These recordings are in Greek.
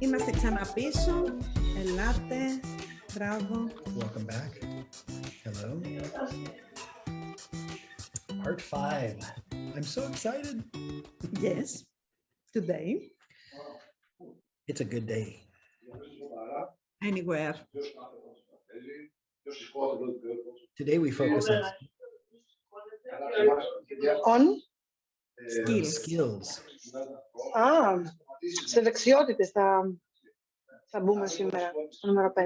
Είμαστε ξανά πίσω. Ελάτε. Μπράβο. Welcome back. Hello. Part 5. I'm so excited. Yes. Today. It's a good day. Anywhere. Today we focus On skills. Σε δεξιότητες θα μπούμε σήμερα, στο νούμερο 5.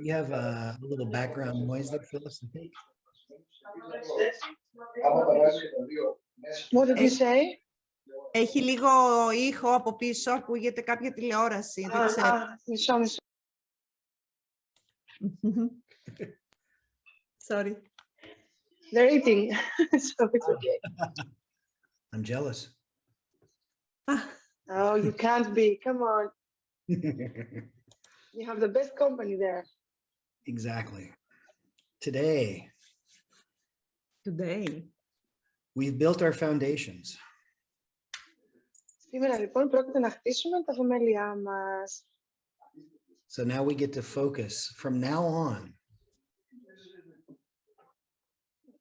You have a little background noise there, Phyllis, I think. What did you say? Έχει λίγο ήχο από πίσω, ακούγεται κάποια τηλεόραση. Δεν ξέρω. Μισό. Sorry. They're eating, so it's okay. I'm jealous. Oh, you can't be. Come on. You have the best company there. Exactly. Today, we've built our foundations. Σήμερα λοιπόν πρόκειται να χτίσουμε τα θεμέλια μας. So now we get to focus from now on.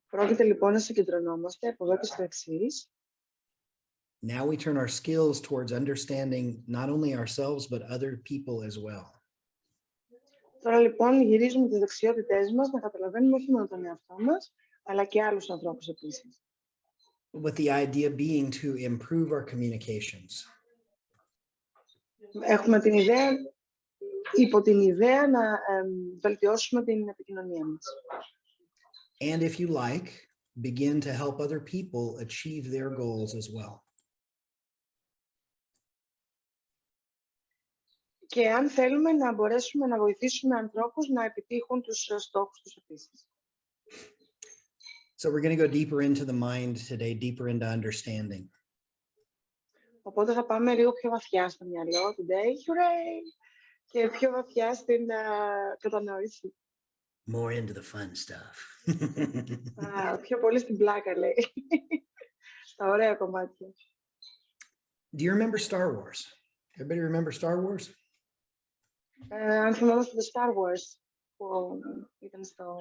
Πρόκειται λοιπόν να συγκεντρωνόμαστε από εδώ και στο εξής. Now we turn our skills towards understanding not only ourselves but other people as well. Τώρα λοιπόν γυρίζουμε τις δεξιότητές μας να καταλαβαίνουμε όχι μόνο τον εαυτό μας, αλλά και άλλους ανθρώπους επίσης. With the idea being to improve our communications. Έχουμε την ιδέα, υπό την ιδέα να βελτιώσουμε την επικοινωνία μας. And if you like, begin to help other people achieve their goals as well. Και αν θέλουμε να μπορέσουμε να βοηθήσουμε ανθρώπους να επιτύχουν τους στόχους τους επίσης. So we're going to go deeper into the mind today, deeper into understanding. Οπότε θα πάμε λίγο πιο βαθιά στο μυαλό today, hooray! Και πιο βαθιά στην κατανόηση. More into the fun stuff. Πιο πολύ στην πλάκα, λέει. Στα ωραία κομμάτια. Do you remember Star Wars? Everybody remember Star Wars? Αν θυμάμαστε το Star Wars που ήταν στο...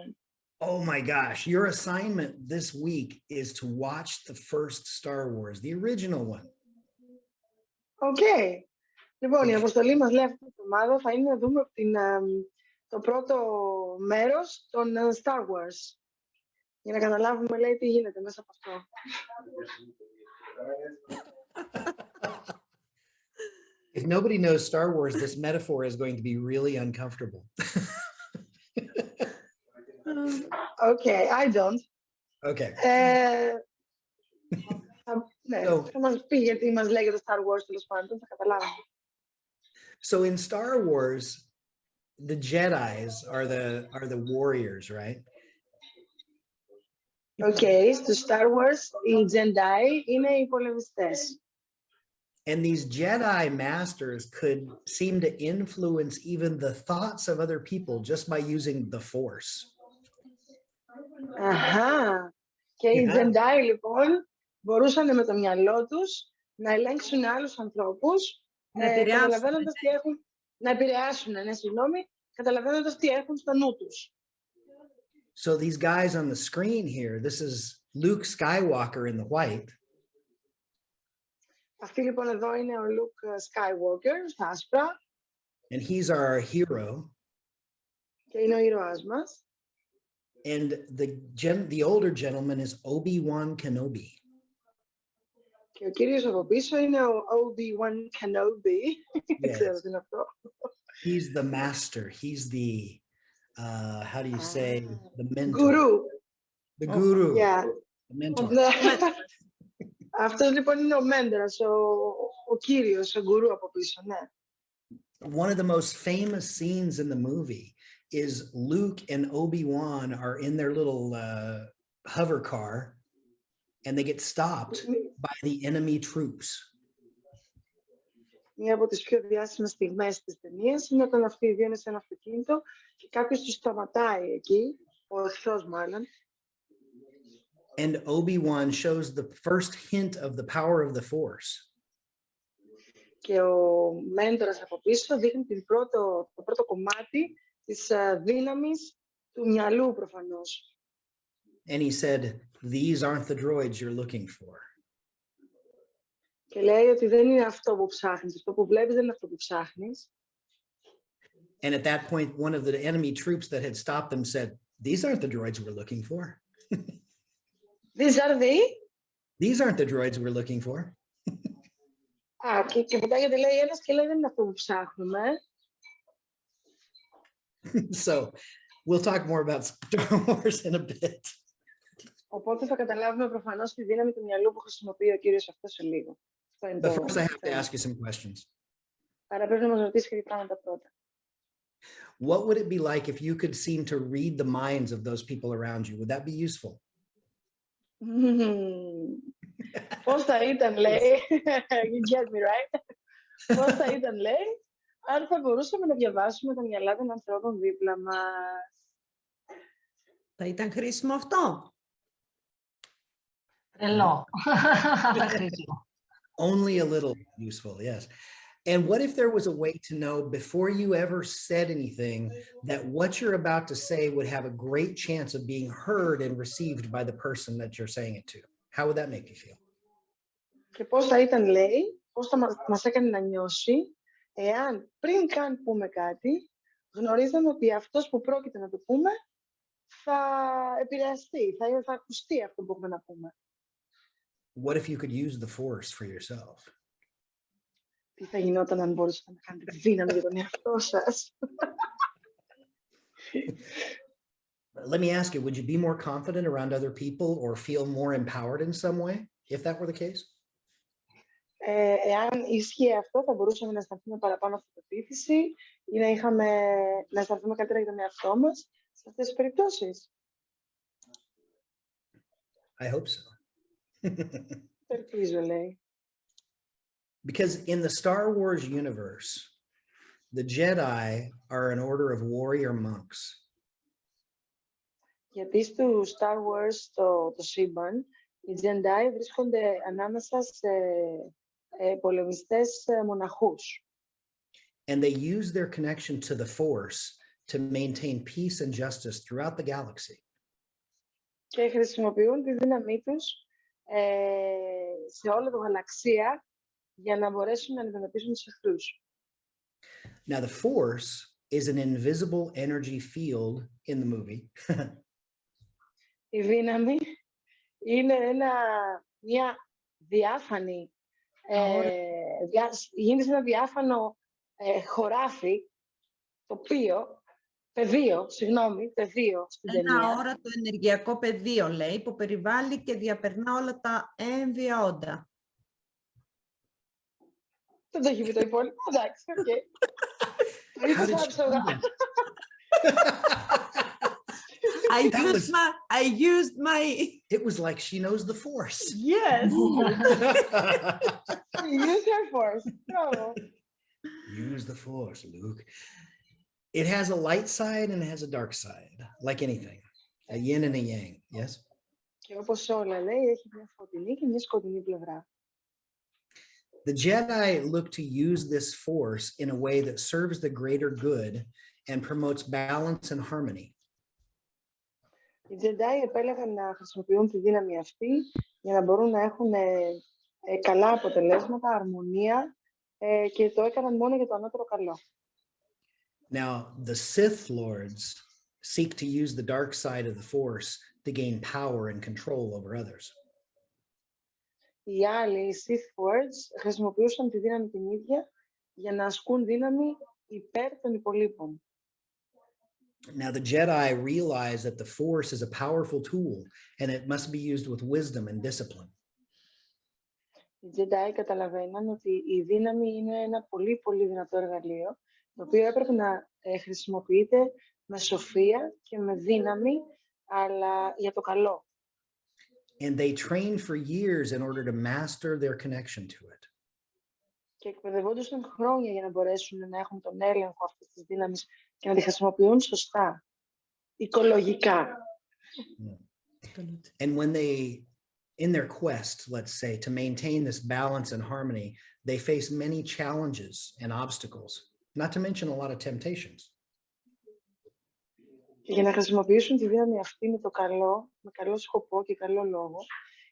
Oh my gosh, your assignment this week is to watch the first Star Wars, the original one. Okay. Λοιπόν, η αποστολή μας λέει αυτή την εβδομάδα θα είναι να δούμε το πρώτο μέρος των Star Wars. Για να καταλάβουμε, λέει, τι γίνεται μέσα από αυτό. If nobody knows Star Wars, this metaphor is going to be really uncomfortable. Okay, I don't. Okay. Ναι, θα μας πει γιατί μας λέγεται Star Wars, τέλος πάντων, θα καταλάβουμε. So in Star Wars, the Jedis are the warriors, right? Okay, στο Star Wars, οι Jedi είναι οι πολεμιστές. And these Jedi masters could seem to influence even the thoughts of other people just by using the Force. Αχα. Και οι Jedi, λοιπόν, μπορούσαν με το μυαλό τους να ελέγξουν άλλους ανθρώπους, καταλαβαίνοντας τι έχουν, να επηρεάσουν, καταλαβαίνοντας τι έχουν στο νου τους. So these guys on the screen here, this is Luke Skywalker in the white. Αυτή λοιπόν εδώ είναι ο Luke Skywalker, στα άσπρα. And he's our hero. Και είναι ο ήρωάς μας. And the older gentleman is Obi-Wan Kenobi. Και ο κύριος από πίσω είναι ο Obi-Wan Kenobi. Δεν ξέρω τι είναι αυτό. He's the master. He's the, how do you say, the mentor. Guru. The guru. Yeah. The mentor. Αυτός λοιπόν είναι ο μέντορας, ο κύριος, ο γκουρού από πίσω, ναι. One of the most famous scenes in the movie is Luke and Obi-Wan are in their little hover car and they get stopped by the enemy troops. Μία από τις πιο διάσημες στιγμές της ταινίας είναι όταν αυτοί οι δύο είναι σε ένα αυτοκίνητο και κάποιος τους σταματάει εκεί, ο εχθρός μάλλον. And Obi-Wan shows the first hint of the power of the Force. Και ο μέντορας από πίσω δείχνει το πρώτο κομμάτι της δύναμης του μυαλού προφανώς. And he said, these aren't the droids you're looking for. Και λέει ότι δεν είναι αυτό που ψάχνεις. Αυτό που βλέπεις δεν είναι αυτό που ψάχνεις. And at that point, one of the enemy troops that had stopped them said, these aren't the droids we're looking for. These are the... These aren't the droids we're looking for. Και μετά γιατί λέει ένας και λέει δεν είναι αυτό που ψάχνουμε. So we'll talk more about Star Wars in a bit. Οπότε θα καταλάβουμε προφανώς τη δύναμη του μυαλού που χρησιμοποιεί ο κύριος αυτός σε λίγο. But first I have to ask you some questions. Άρα πρέπει να μας ρωτήσει και πράγματα πρώτα. What would it be like if you could seem to read the minds of those people around you? Would that be useful? Πώς θα ήταν, λέει, you get me right, πώς θα ήταν, λέει, αν θα μπορούσαμε να διαβάσουμε τα μυαλά των ανθρώπων δίπλα μας. Θα ήταν χρήσιμο αυτό. Τρελό. Only a little useful, yes. And what if there was a way to know before you ever said anything that what you're about to say would have a great chance of being heard and received by the person that you're saying it to? How would that make you feel? Και πώς θα ήταν, λέει, πώς θα μας έκανε να νιώσει εάν πριν καν πούμε κάτι γνωρίζαμε ότι αυτός που πρόκειται να το πούμε θα επηρεαστεί, θα ακουστεί αυτό που έχουμε να πούμε. What if you could use the force for yourself? Τι θα γινόταν αν μπορούσατε να κάνετε τη δύναμη για τον εαυτό σας? Let me ask you, would you be more confident around other people or feel more empowered in some way, if that were the case? Εάν ίσχυε αυτό, θα μπορούσαμε να αισθανθούμε παραπάνω αυτοπεποίθηση ή να αισθανθούμε καλύτερα για τον εαυτό μας σε αυτές τις περιπτώσεις. I hope so. Ελπίζω, λέει. Because in the Star Wars universe, the Jedi are an order of warrior monks. Γιατί στο Star Wars, το σύμπαν, οι Jedi βρίσκονται ανάμεσα σε πολεμιστές μοναχούς. And they use their connection to the Force to maintain peace and justice throughout the galaxy. Και χρησιμοποιούν τη δύναμή τους σε όλη τη γαλαξία για να μπορέσουν να αντιμετωπίσουν τους εχθρούς. Now, the Force is an invisible energy field in the movie. Η δύναμη είναι μια διάφανη, γίνεται ένα διάφανο χωράφι, πεδίο στην ταινία. Ένα αόρατο ενεργειακό πεδίο, λέει, που περιβάλλει και διαπερνά όλα τα έμβια όντα. Δεν το έχει πει το υπόλοιπο, εντάξει, οκ. Το είπα άψογα. I used my... It was like she knows the Force. Yes. Use her force. Bravo. Use the Force, Luke. It has a light side and it has a dark side, like anything. A yin and a yang, yes? Και όπως όλα, λέει, έχει μια φωτεινή και μια σκοτεινή πλευρά. The Jedi look to use this Force in a way that serves the greater good and promotes balance and harmony. Οι Jedi επέλεγαν να χρησιμοποιούν τη δύναμη αυτή για να μπορούν να έχουν καλά αποτελέσματα, αρμονία και το έκαναν μόνο για το ανώτερο καλό. Now, the Sith Lords seek to use the dark side of the Force to gain power and control over others. Οι άλλοι, οι Sith Lords, χρησιμοποιούσαν τη δύναμη την ίδια για να ασκούν δύναμη υπέρ των υπολείπων. Now, the Jedi realize that the Force is a powerful tool and it must be used with wisdom and discipline. Οι Jedi καταλαβαίναν ότι η δύναμη είναι ένα πολύ πολύ δυνατό εργαλείο, το οποίο έπρεπε να χρησιμοποιείται με σοφία και με δύναμη, αλλά για το καλό. And they trained for years in order to master their connection to it. Και εκπαιδευόντουσαν χρόνια για να μπορέσουν να έχουν τον έλεγχο αυτής της δύναμης και να τη χρησιμοποιούν σωστά, οικολογικά. And when they, in their quest, let's say, to maintain this balance and harmony, they face many challenges and obstacles, not to mention a lot of temptations. Και για να χρησιμοποιήσουν τη δύναμη αυτή με το καλό, με καλό σκοπό και καλό λόγο,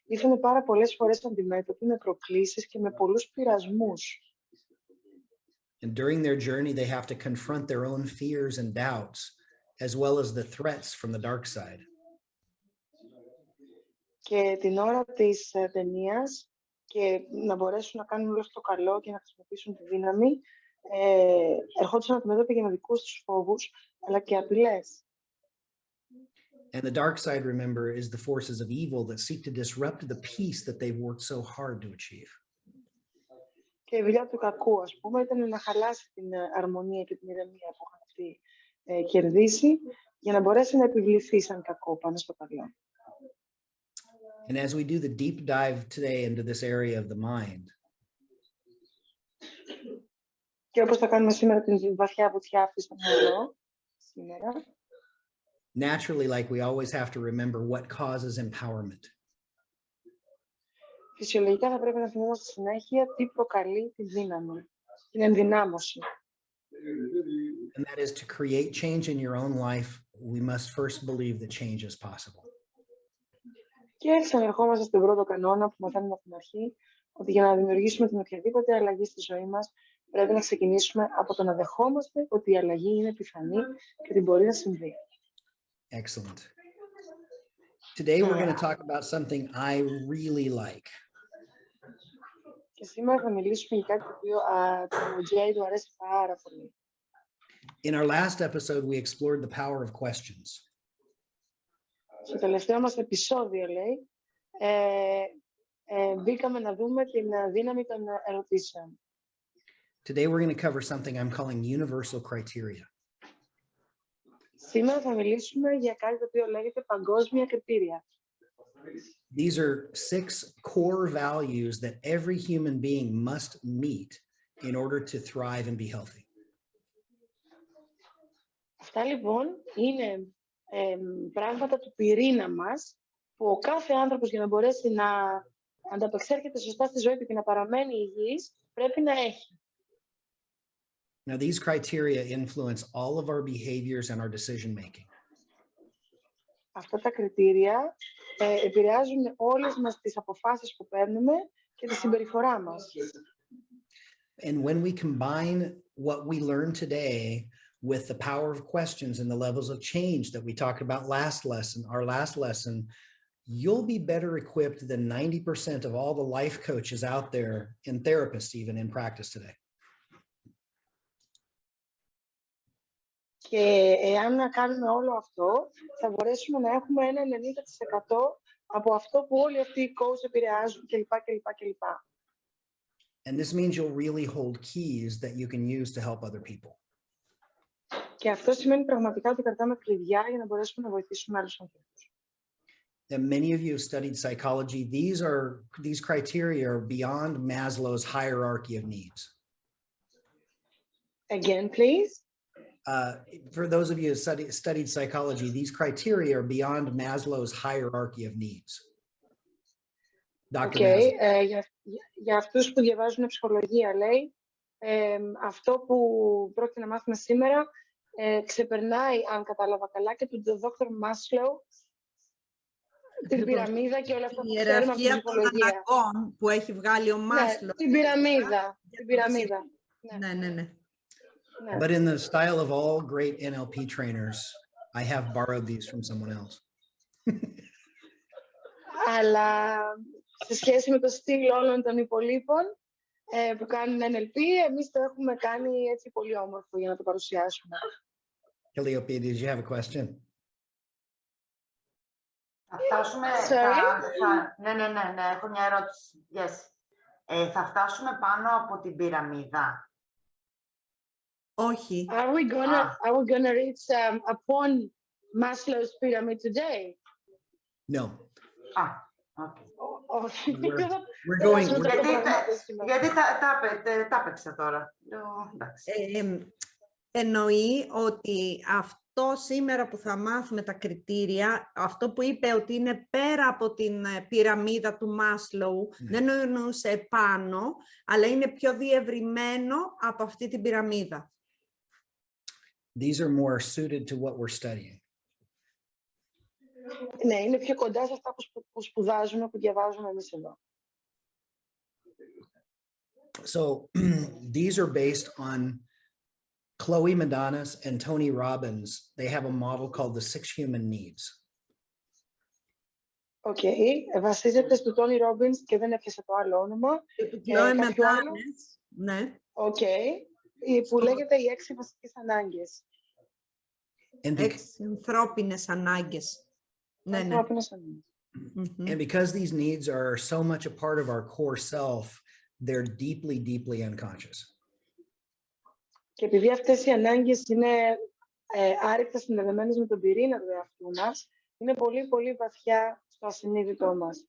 ήρθαν πάρα πολλές φορές αντιμέτωποι με προκλήσεις και με πολλούς πειρασμούς. And during their journey, they have to confront their own fears and doubts, as well as the threats from the dark side. Και την ώρα της ταινίας, και να μπορέσουν να κάνουν όλο αυτό το καλό και να χρησιμοποιήσουν τη δύναμη, ερχόντουσαν αντιμέτωποι για με δικούς τους φόβους, αλλά και απειλές. And the dark side, remember, is the forces of evil that seek to disrupt the peace that they've worked so hard to achieve. Και η δουλειά του κακού, ας πούμε, ήταν να χαλάσει την αρμονία και την ηρεμία που είχαν αυτοί κερδίσει, για να μπορέσει να επιβληθεί σαν κακό πάνω στο καλό. And as we do the deep dive today into this area of the mind, και όπως θα κάνουμε σήμερα την βαθιά βουτιά αυτή στο μυαλό, σήμερα, naturally, like we always have to remember what causes empowerment. Φυσιολογικά θα πρέπει να θυμόμαστε συνέχεια τι προκαλεί τη δύναμη, την ενδυνάμωση. And that is to create change in your own life, we must first believe that change is possible. Και ξαναρχόμαστε στον πρώτο κανόνα που μαθαίνουμε από την αρχή, ότι για να δημιουργήσουμε την οποιαδήποτε αλλαγή στη ζωή μας, πρέπει να ξεκινήσουμε από το να δεχόμαστε ότι η αλλαγή είναι πιθανή και ότι μπορεί να συμβεί. Excellent. Today we're going to talk about something I really like. Και σήμερα θα μιλήσουμε για κάτι το οποίο το Jay του αρέσει πάρα πολύ. In our last episode, we explored the power of questions. Στο τελευταίο μας επεισόδιο, λέει, μπήκαμε να δούμε την δύναμη των ερωτήσεων. Today we're going to cover something I'm calling universal criteria. Σήμερα θα μιλήσουμε για κάτι το οποίο λέγεται παγκόσμια κριτήρια. These are 6 core values that every human being must meet in order to thrive and be healthy. Αυτά λοιπόν είναι πράγματα του πυρήνα μας που ο κάθε άνθρωπος για να μπορέσει να ανταπεξέρχεται σωστά στη ζωή του και να παραμένει υγιής πρέπει να έχει. Now, these criteria influence all of our behaviors and our decision making. Αυτά τα κριτήρια επηρεάζουν όλες μας τις αποφάσεις που παίρνουμε και τη συμπεριφορά μας. And when we combine what we learn today with the power of questions and the levels of change that we talked about our last lesson, you'll be better equipped than 90% of all the life coaches out there and therapists even in practice today. Και εάν να κάνουμε όλο αυτό, θα μπορέσουμε να έχουμε ένα 90% από αυτό που όλοι αυτοί οι coach επηρεάζουν κλπ. And this means you'll really hold keys that you can use to help other people. Και αυτό σημαίνει πραγματικά ότι κρατάμε κλειδιά για να μπορέσουμε να βοηθήσουμε άλλους ανθρώπους. And many of you have studied psychology. These criteria are beyond Maslow's hierarchy of needs. Again, please. For those of you who studied psychology, these criteria are beyond Maslow's hierarchy of needs. Okay. Για αυτούς που διαβάζουν ψυχολογία, λέει, αυτό που πρόκειται να μάθουμε σήμερα ξεπερνάει, αν κατάλαβα καλά, και τον Dr. Maslow, την πυραμίδα και όλα αυτά που ξέρουμε από την ψυχολογία. Που έχει βγάλει ο Maslow. Ναι, την πυραμίδα. Ναι. But in the style of all great NLP trainers, I have borrowed these from someone else. Αλλά σε σχέση με το στυλ όλων των υπολείπων που κάνουν NLP, εμείς το έχουμε κάνει έτσι πολύ όμορφο για να το παρουσιάσουμε. Calliope, did you have a question? Θα φτάσουμε... Ναι, έχω μια ερώτηση. Yes. Θα φτάσουμε πάνω από την πυραμίδα. Όχι. Are we gonna reach upon Maslow's pyramid today? No. Okay. Όχι. We're going... Γιατί τα έπαιξα τώρα. Εννοεί ότι αυτό αυτό σήμερα που θα μάθουμε τα κριτήρια, αυτό που είπε ότι είναι πέρα από την πυραμίδα του Μάσλοου, δεν εννοούσε επάνω, αλλά είναι πιο διευρυμένο από αυτή την πυραμίδα. These are more suited to what we're studying. Ναι, είναι πιο κοντά σε αυτά που σπουδάζουμε, που διαβάζουμε εμείς εδώ. So these are based on Chloe Medanis and Tony Robbins. They have a model called the 6 human needs. Βασίζεται στο Tony Robbins και δεν έπιασε το άλλο όνομα. Κάποιο άλλο. Ναι. Που λέγεται οι 6 βασικές ανάγκες. 6 ανθρώπινες ανάγκες. Ναι, ναι. And because these needs are so much a part of our core self, they're deeply, deeply unconscious. Και επειδή αυτές οι ανάγκες είναι άρρηκτα συνδεδεμένες με τον πυρήνα του εαυτού μας, είναι πολύ, πολύ βαθιά στο ασυνείδητό μας.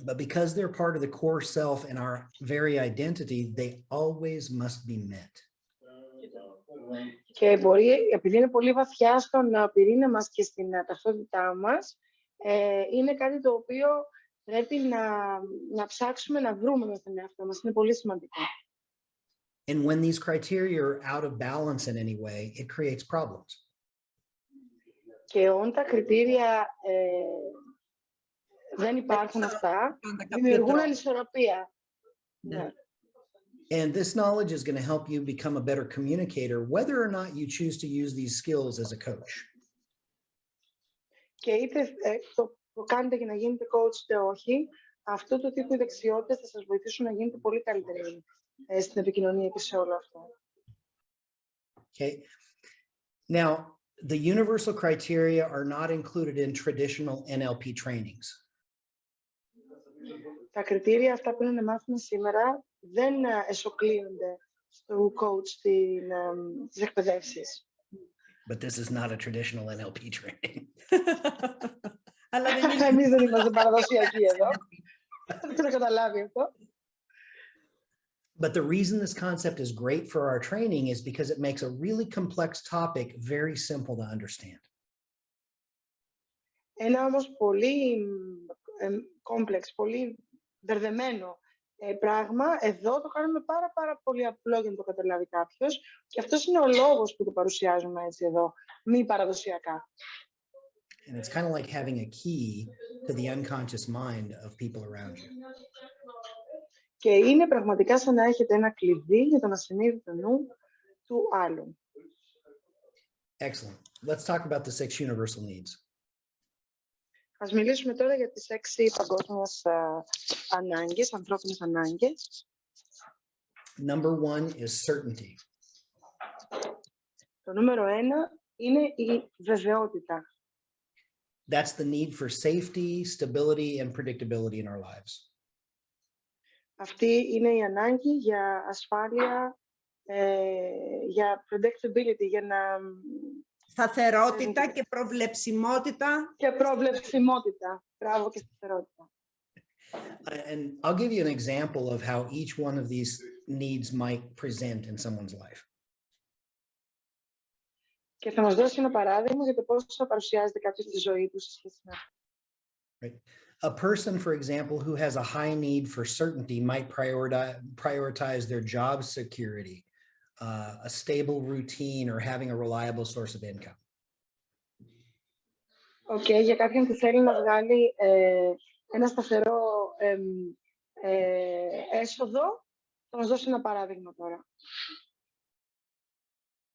But because they're part of the core self and our very identity, they always must be met. Και επειδή είναι πολύ βαθιά στον πυρήνα μας και στην ταυτότητά μας, είναι κάτι το οποίο πρέπει να ψάξουμε να βρούμε με τον εαυτό μας. Είναι πολύ σημαντικό. And when these criteria are out of balance in any way, it creates problems. Και όταν τα κριτήρια δεν υπάρχουν αυτά, δημιουργούν ανισορροπία. Ναι. And this knowledge is going to help you become a better communicator, whether or not you choose to use these skills as a coach. Και είτε το κάνετε για να γίνετε coach είτε όχι, αυτού του τύπου οι δεξιότητες θα σας βοηθήσουν να γίνετε πολύ καλύτεροι στην επικοινωνία και σε όλο αυτό. Okay. Now, the universal criteria are not included in traditional NLP trainings. Τα κριτήρια αυτά που είναι να μάθουμε σήμερα δεν εσωκλείονται στο coach στις εκπαιδεύσεις. But this is not a traditional NLP training. Αλλά εμείς δεν είμαστε παραδοσιακοί εδώ. Δεν το καταλάβει αυτό. But the reason this concept is great for our training is because it makes a really complex topic very simple to understand. Ένα όμως πολύ complex, πολύ μπερδεμένο πράγμα, εδώ το κάνουμε πάρα πολύ απλό για να το καταλάβει κάποιος και αυτός είναι ο λόγος που το παρουσιάζουμε έτσι εδώ, μη παραδοσιακά. And it's kind of like having a key to the unconscious mind of people around you. Και είναι πραγματικά σαν να έχετε ένα κλειδί για τον ασυνείδητο νου του άλλου. Excellent. Let's talk about the 6 universal needs. Ας μιλήσουμε τώρα για τις 6 παγκόσμιες ανάγκες, ανθρώπινες ανάγκες. Number 1 is certainty. Το νούμερο 1 είναι η βεβαιότητα. That's the need for safety, stability, and predictability in our lives. Αυτή είναι η ανάγκη για ασφάλεια, για predictability, για να... Σταθερότητα και προβλεψιμότητα. Και προβλεψιμότητα. Μπράβο και σταθερότητα. And I'll give you an example of how each one of these needs might present in someone's life. Και θα μας δώσει ένα παράδειγμα για το πώς θα παρουσιάζεται κάποιος στη ζωή του σε σχέση με αυτό. Right. A person, for example, who has a high need for certainty might prioritize their job security, a stable routine, or having a reliable source of income. Για κάποιον που θέλει να βγάλει ένα σταθερό έσοδο, θα μας δώσει ένα παράδειγμα τώρα.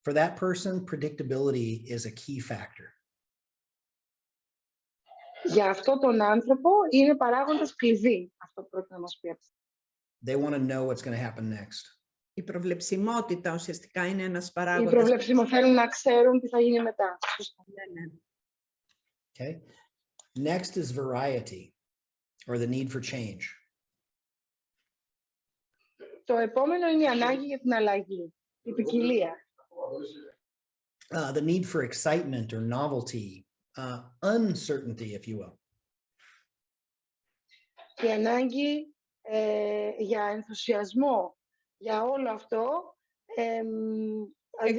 For that person, predictability is a key factor. Για αυτόν τον άνθρωπο είναι παράγοντας κλειδί, αυτό που πρέπει να μας πει. They want to know what's going to happen next. Η προβλεψιμότητα ουσιαστικά είναι ένας παράγοντας. Οι προβλεψιμότητα θέλουν να ξέρουν τι θα γίνει μετά. Okay. Next is variety, or the need for change. Το επόμενο είναι η ανάγκη για την αλλαγή, η ποικιλία. The need for excitement or novelty, uncertainty, if you will. Η ανάγκη για ενθουσιασμό, για όλο αυτό,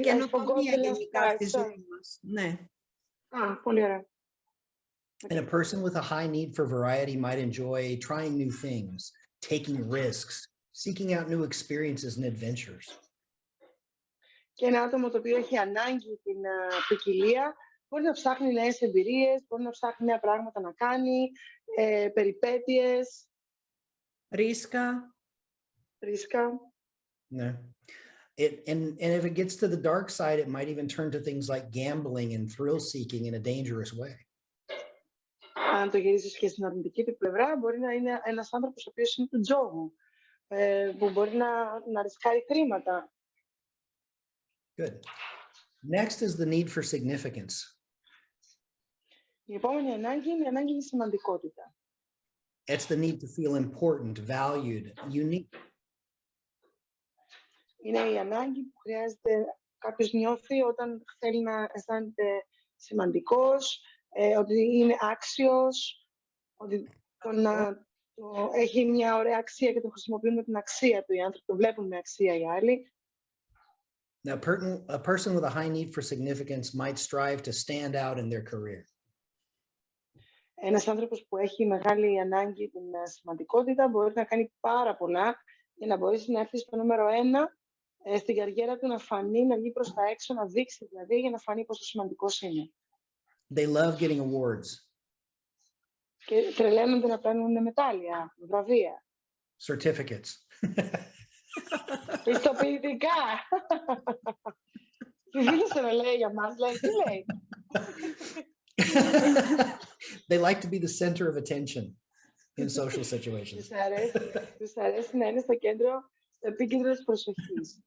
Καινοτομία γενικά στη ζωή μας. Ναι. Πολύ ωραία. And a person with a high need for variety might enjoy trying new things, taking risks, seeking out new experiences and adventures. Και ένα άτομο το οποίο έχει ανάγκη την ποικιλία, μπορεί να ψάχνει νέες εμπειρίες, μπορεί να ψάχνει νέα πράγματα να κάνει, περιπέτειες. Ρίσκα. Yeah. And if it gets to the dark side, it might even turn to things like gambling and thrill seeking in a dangerous way. Αν το γυρίσεις και στην αρνητική του πλευρά, μπορεί να είναι ένας άνθρωπος ο οποίος είναι του τζόγου, που μπορεί να ρισκάρει χρήματα. Good. Next is the need for significance. Η επόμενη ανάγκη είναι η ανάγκη για σημαντικότητα. It's the need to feel important, valued, unique. Είναι η ανάγκη που χρειάζεται κάποιος νιώθει όταν θέλει να αισθάνεται σημαντικός, ότι είναι άξιος, ότι έχει μια ωραία αξία και το χρησιμοποιούν με την αξία του οι άνθρωποι, το βλέπουν με αξία οι άλλοι. Now, a person with a high need for significance might strive to stand out in their career. Ένας άνθρωπος που έχει μεγάλη ανάγκη την σημαντικότητα μπορεί να κάνει πάρα πολλά για να μπορέσει να έρθει στο νούμερο 1 στην καριέρα του, να φανεί, να βγει προς τα έξω, να δείξει δηλαδή, για να φανεί πόσο σημαντικός είναι. They love getting awards. Και τρελαίνονται να παίρνουν μετάλλια, βραβεία. Certificates. Πιστοποιητικά. Τι φίλος το λέει για μας, λέει, τι λέει. They like to be the center of attention in social situations. Τους αρέσει να είναι στο επίκεντρο της προσοχής.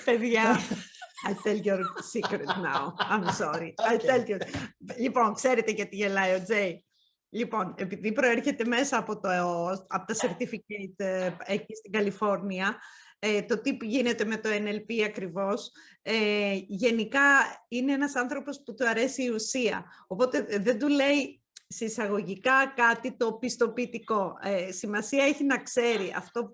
Παιδιά, I tell your secret now. I'm sorry. I tell you. Λοιπόν, ξέρετε γιατί γελάει ο Τζέι. Λοιπόν, επειδή προέρχεται μέσα από τα certificate εκεί στην Καλιφόρνια, το τι γίνεται με το NLP ακριβώς, γενικά είναι ένας άνθρωπος που του αρέσει η ουσία. Οπότε δεν του λέει συσσαγωγικά κάτι το πιστοποιητικό. Σημασία έχει να ξέρει αυτό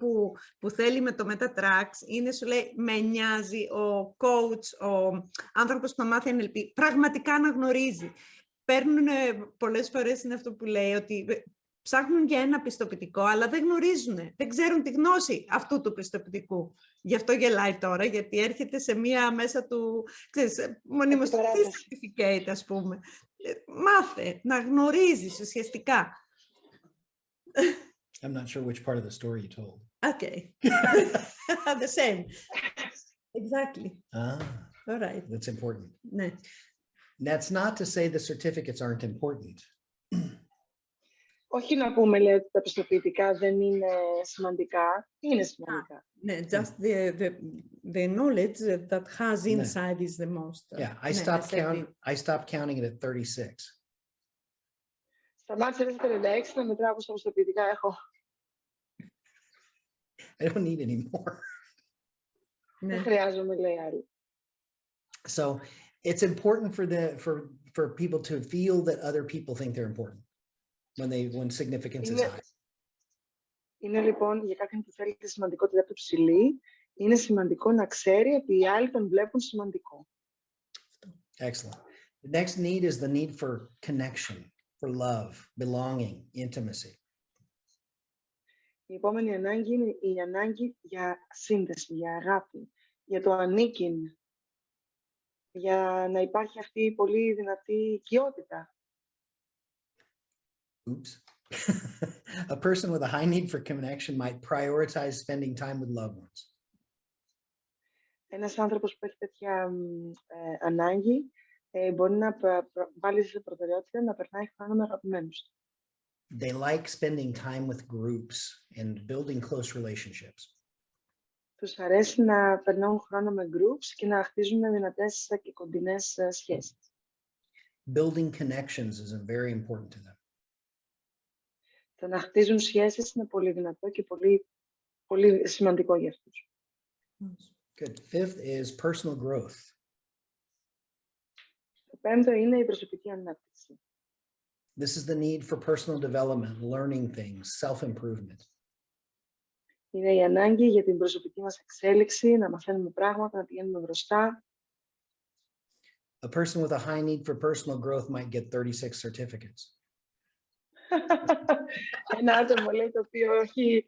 που θέλει με το ΜΕΤΑ ΤΡΑΧ, είναι, σου λέει, με νοιάζει ο coach, ο άνθρωπος που θα μάθει NLP, πραγματικά να γνωρίζει. Παίρνουν πολλές φορές, είναι αυτό που λέει, ότι ψάχνουν για ένα πιστοποιητικό, αλλά δεν γνωρίζουν, δεν ξέρουν τη γνώση αυτού του πιστοποιητικού. Γι' αυτό γελάει τώρα, γιατί έρχεται σε μία μέσα του, ξέρεις, μονίμως certificate, ας πούμε. Μάθε, να γνωρίζεις ουσιαστικά. I'm not sure which part of the story you told. Okay. The same. Exactly. All right. That's important. Ναι. That's not to say the certificates aren't important. Όχι να πούμε, λέει, ότι τα πιστοποιητικά δεν είναι σημαντικά. Είναι σημαντικά. Ναι, just the knowledge that has inside is the most. Yeah, I stopped counting it at 36. Σταμάτησα στις 36 να μετράω πόσα πιστοποιητικά έχω. I don't need any more. Δεν χρειάζομαι, λέει άλλη. So it's important for people to feel that other people think they're important when significance is high. Είναι λοιπόν για κάποιον που θέλει τη σημαντικότητα του ψηλή, είναι σημαντικό να ξέρει ότι οι άλλοι τον βλέπουν σημαντικό. Excellent. The next need is the need for connection, for love, belonging, intimacy. Η επόμενη ανάγκη είναι η ανάγκη για σύνδεση, για αγάπη, για το ανήκειν, για να υπάρχει αυτή η πολύ δυνατή οικειότητα. Oops. A person with a high need for connection might prioritize spending time with loved ones. Ένας άνθρωπος που έχει τέτοια ανάγκη μπορεί να βάλει σε προτεραιότητα να περνάει χρόνο με αγαπημένους. They like spending time with groups and building close relationships. Τους αρέσει να περνούν χρόνο με groups και να χτίζουν δυνατές και κοντινές σχέσεις. Building connections is very important to them. Το να χτίζουν σχέσεις είναι πολύ δυνατό και πολύ, πολύ σημαντικό για αυτούς. Good. Fifth is personal growth. Το πέμπτο είναι η προσωπική ανάπτυξη. This is the need for personal development, learning things, self-improvement. Είναι η ανάγκη για την προσωπική μας εξέλιξη, να μαθαίνουμε πράγματα, να πηγαίνουμε μπροστά. A person with a high need for personal growth might get 36 certificates. Ένα άτομο, λέει, το οποίο έχει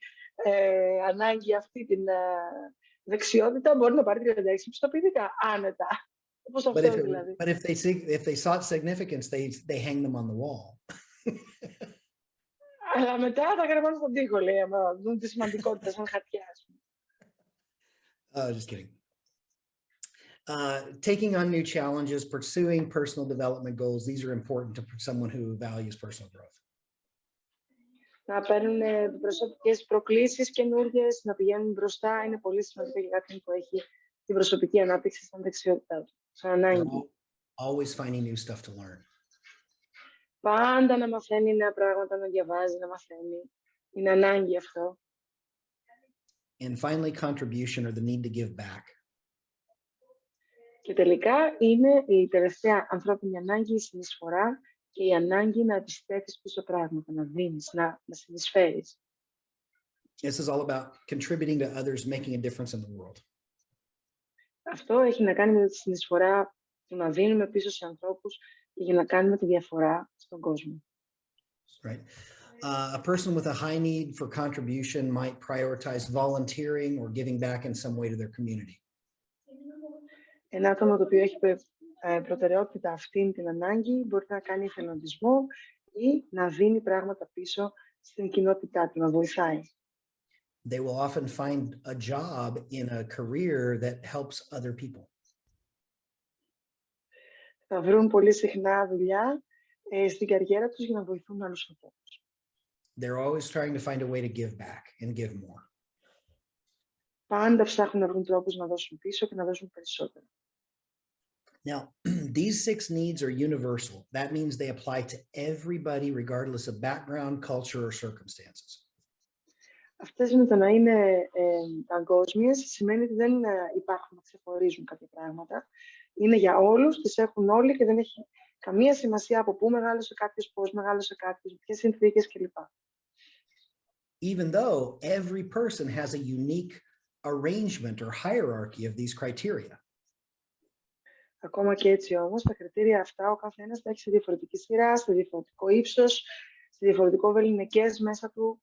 ανάγκη αυτή την δεξιότητα, μπορεί να πάρει 36 πιστοποιητικά άνετα. Όπως αυτό δηλαδή. But if they sought significance, they hang them on the wall. Αλλά μετά τα γραμμάνε στον τοίχο, λέει, άμα δουν τη σημαντικότητα σαν χαρτιά. Just kidding. Taking on new challenges, pursuing personal development goals, these are important to someone who values personal growth. Να παίρνουν προσωπικές προκλήσεις καινούργιες, να πηγαίνουν μπροστά, είναι πολύ σημαντικό για κάποιον που έχει την προσωπική ανάπτυξη σαν δεξιότητά του, σαν ανάγκη. Always finding new stuff to learn. Πάντα να μαθαίνει νέα πράγματα, να διαβάζει, να μαθαίνει. Είναι ανάγκη αυτό. And finally, contribution or the need to give back. Και τελικά είναι η τελευταία ανθρώπινη ανάγκη, η συνεισφορά και η ανάγκη να επιστρέφεις πίσω πράγματα, να δίνεις, να συνεισφέρεις. This is all about contributing to others, making a difference in the world. Αυτό έχει να κάνει με τη συνεισφορά του να δίνουμε πίσω σε ανθρώπους και για να κάνουμε τη διαφορά στον κόσμο. Right. A person with a high need for contribution might prioritize volunteering or giving back in some way to their community. Ένα άτομο το οποίο έχει προτεραιότητα αυτήν την ανάγκη μπορεί να κάνει εθελοντισμό ή να δίνει πράγματα πίσω στην κοινότητά του, να βοηθάει. They will often find a job in a career that helps other people. Θα βρουν πολύ συχνά δουλειά στην καριέρα τους για να βοηθούν άλλους ανθρώπους. They're always trying to find a way to give back and give more. Πάντα ψάχνουν να βρουν τρόπους να δώσουν πίσω και να δώσουν περισσότερο. Now, these 6 needs are universal. That means they apply to everybody regardless of background, culture, or circumstances. Αυτές με το να είναι παγκόσμιες σημαίνει ότι δεν υπάρχουν να ξεχωρίζουν κάποια πράγματα. Είναι για όλους, τις έχουν όλοι και δεν έχει καμία σημασία από πού μεγάλωσε κάποιος, πώς μεγάλωσε κάποιος, ποιες συνθήκες κλπ. Even though every person has a unique arrangement or hierarchy of these criteria. Ακόμα και έτσι όμως, τα κριτήρια αυτά ο καθένας τα έχει σε διαφορετική σειρά, σε διαφορετικό ύψος, σε διαφορετικό βεληνικές μέσα του.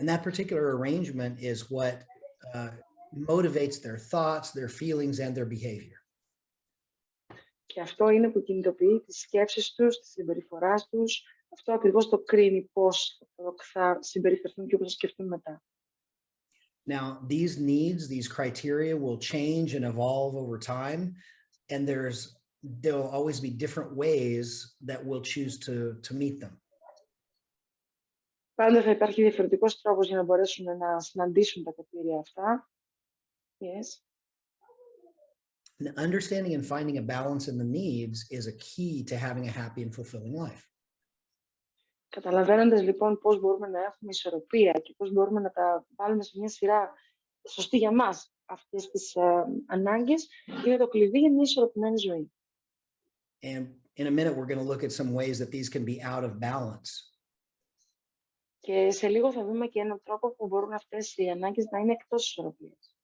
And that particular arrangement is what motivates their thoughts, their feelings, and their behavior. Και αυτό είναι που κινητοποιεί τις σκέψεις τους, τις συμπεριφοράς τους. Αυτό ακριβώς το κρίνει πώς θα συμπεριφερθούν και πώς θα σκεφτούν μετά. Now, these needs, these criteria will change and evolve over time, and there will always be different ways that we'll choose to meet them. Πάντα θα υπάρχει διαφορετικός τρόπος για να μπορέσουν να συναντήσουν τα κριτήρια αυτά. Yes. And understanding and finding a balance in the needs is a key to having a happy and fulfilling life. Καταλαβαίνοντας λοιπόν πώς μπορούμε να έχουμε ισορροπία και πώς μπορούμε να τα βάλουμε σε μια σειρά σωστή για μας αυτές τις ανάγκες, είναι το κλειδί για μια ισορροπημένη ζωή. And in a minute, we're going to look at some ways that these can be out of balance. Και σε λίγο θα δούμε και έναν τρόπο που μπορούν αυτές οι ανάγκες να είναι εκτός ισορροπίας.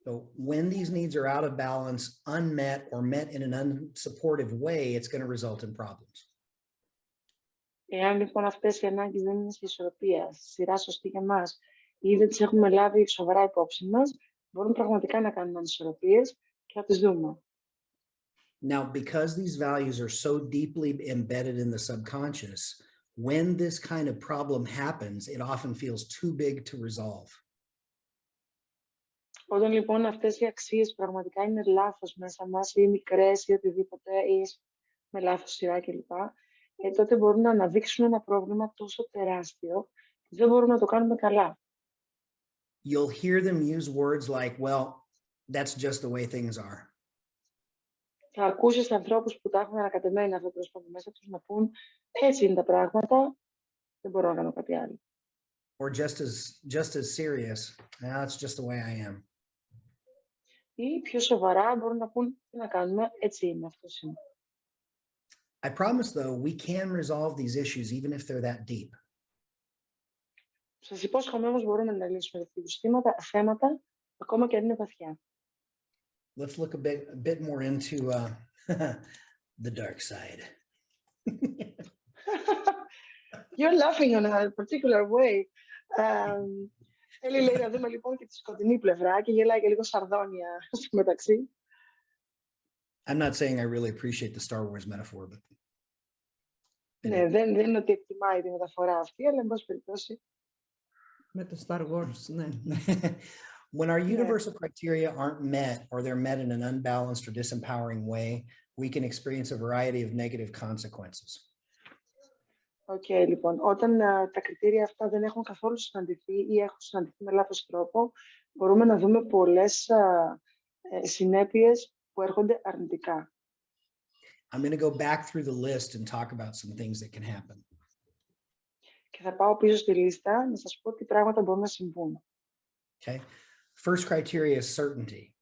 So when these needs are out of balance, unmet, or met in an unsupportive way, it's going to result in problems. Εάν λοιπόν αυτές οι ανάγκες δεν είναι σε ισορροπία, σε σειρά σωστή για μας, ή δεν τις έχουμε λάβει σοβαρά υπόψη μας, μπορούν πραγματικά να κάνουν ανισορροπίες και θα τις δούμε. Now, because these values are so deeply embedded in the subconscious, when this kind of problem happens, it often feels too big to resolve. Όταν λοιπόν αυτές οι αξίες πραγματικά είναι λάθος μέσα μας ή μικρές ή οτιδήποτε ή με λάθος σειρά κλπ, τότε μπορούν να αναδείξουν ένα πρόβλημα τόσο τεράστιο που δεν μπορούμε να το κάνουμε καλά. You'll hear them use words like, well, that's just the way things are. Θα ακούσεις ανθρώπους που τα έχουν ανακατεμένα αυτό το πρόσωπο μέσα τους να πούν έτσι είναι τα πράγματα, δεν μπορώ να κάνω κάτι άλλο. Or just as serious, it's just the way I am. Ή πιο σοβαρά μπορούν να πούν τι να κάνουμε, έτσι είναι, αυτός είναι. I promise, though, we can resolve these issues even if they're that deep. Σας υπόσχομαι όμως μπορούμε να λύσουμε τέτοιου θέματα, ακόμα και αν είναι βαθιά. Let's look a bit more into the dark side. You're laughing in a particular way. Θέλει, λέει, να δούμε λοιπόν και τη σκοτεινή πλευρά και γελάει και λίγο σαρδόνια στο μεταξύ. I'm not saying I really appreciate the Star Wars metaphor, but... Ναι, δεν είναι ότι εκτιμάει τη μεταφορά αυτή, αλλά εν πάση περιπτώσει. Με το Star Wars, ναι. When our universal criteria aren't met or they're met in an unbalanced or disempowering way, we can experience a variety of negative consequences. Λοιπόν, όταν τα κριτήρια αυτά δεν έχουν καθόλου συναντηθεί ή έχουν συναντηθεί με λάθος τρόπο, μπορούμε να δούμε πολλές συνέπειες που έρχονται αρνητικά. I'm going to go back through the list and talk about some things that can happen. Και θα πάω πίσω στη λίστα να σας πω τι πράγματα μπορούν να συμβούν. Okay. First criteria is certainty.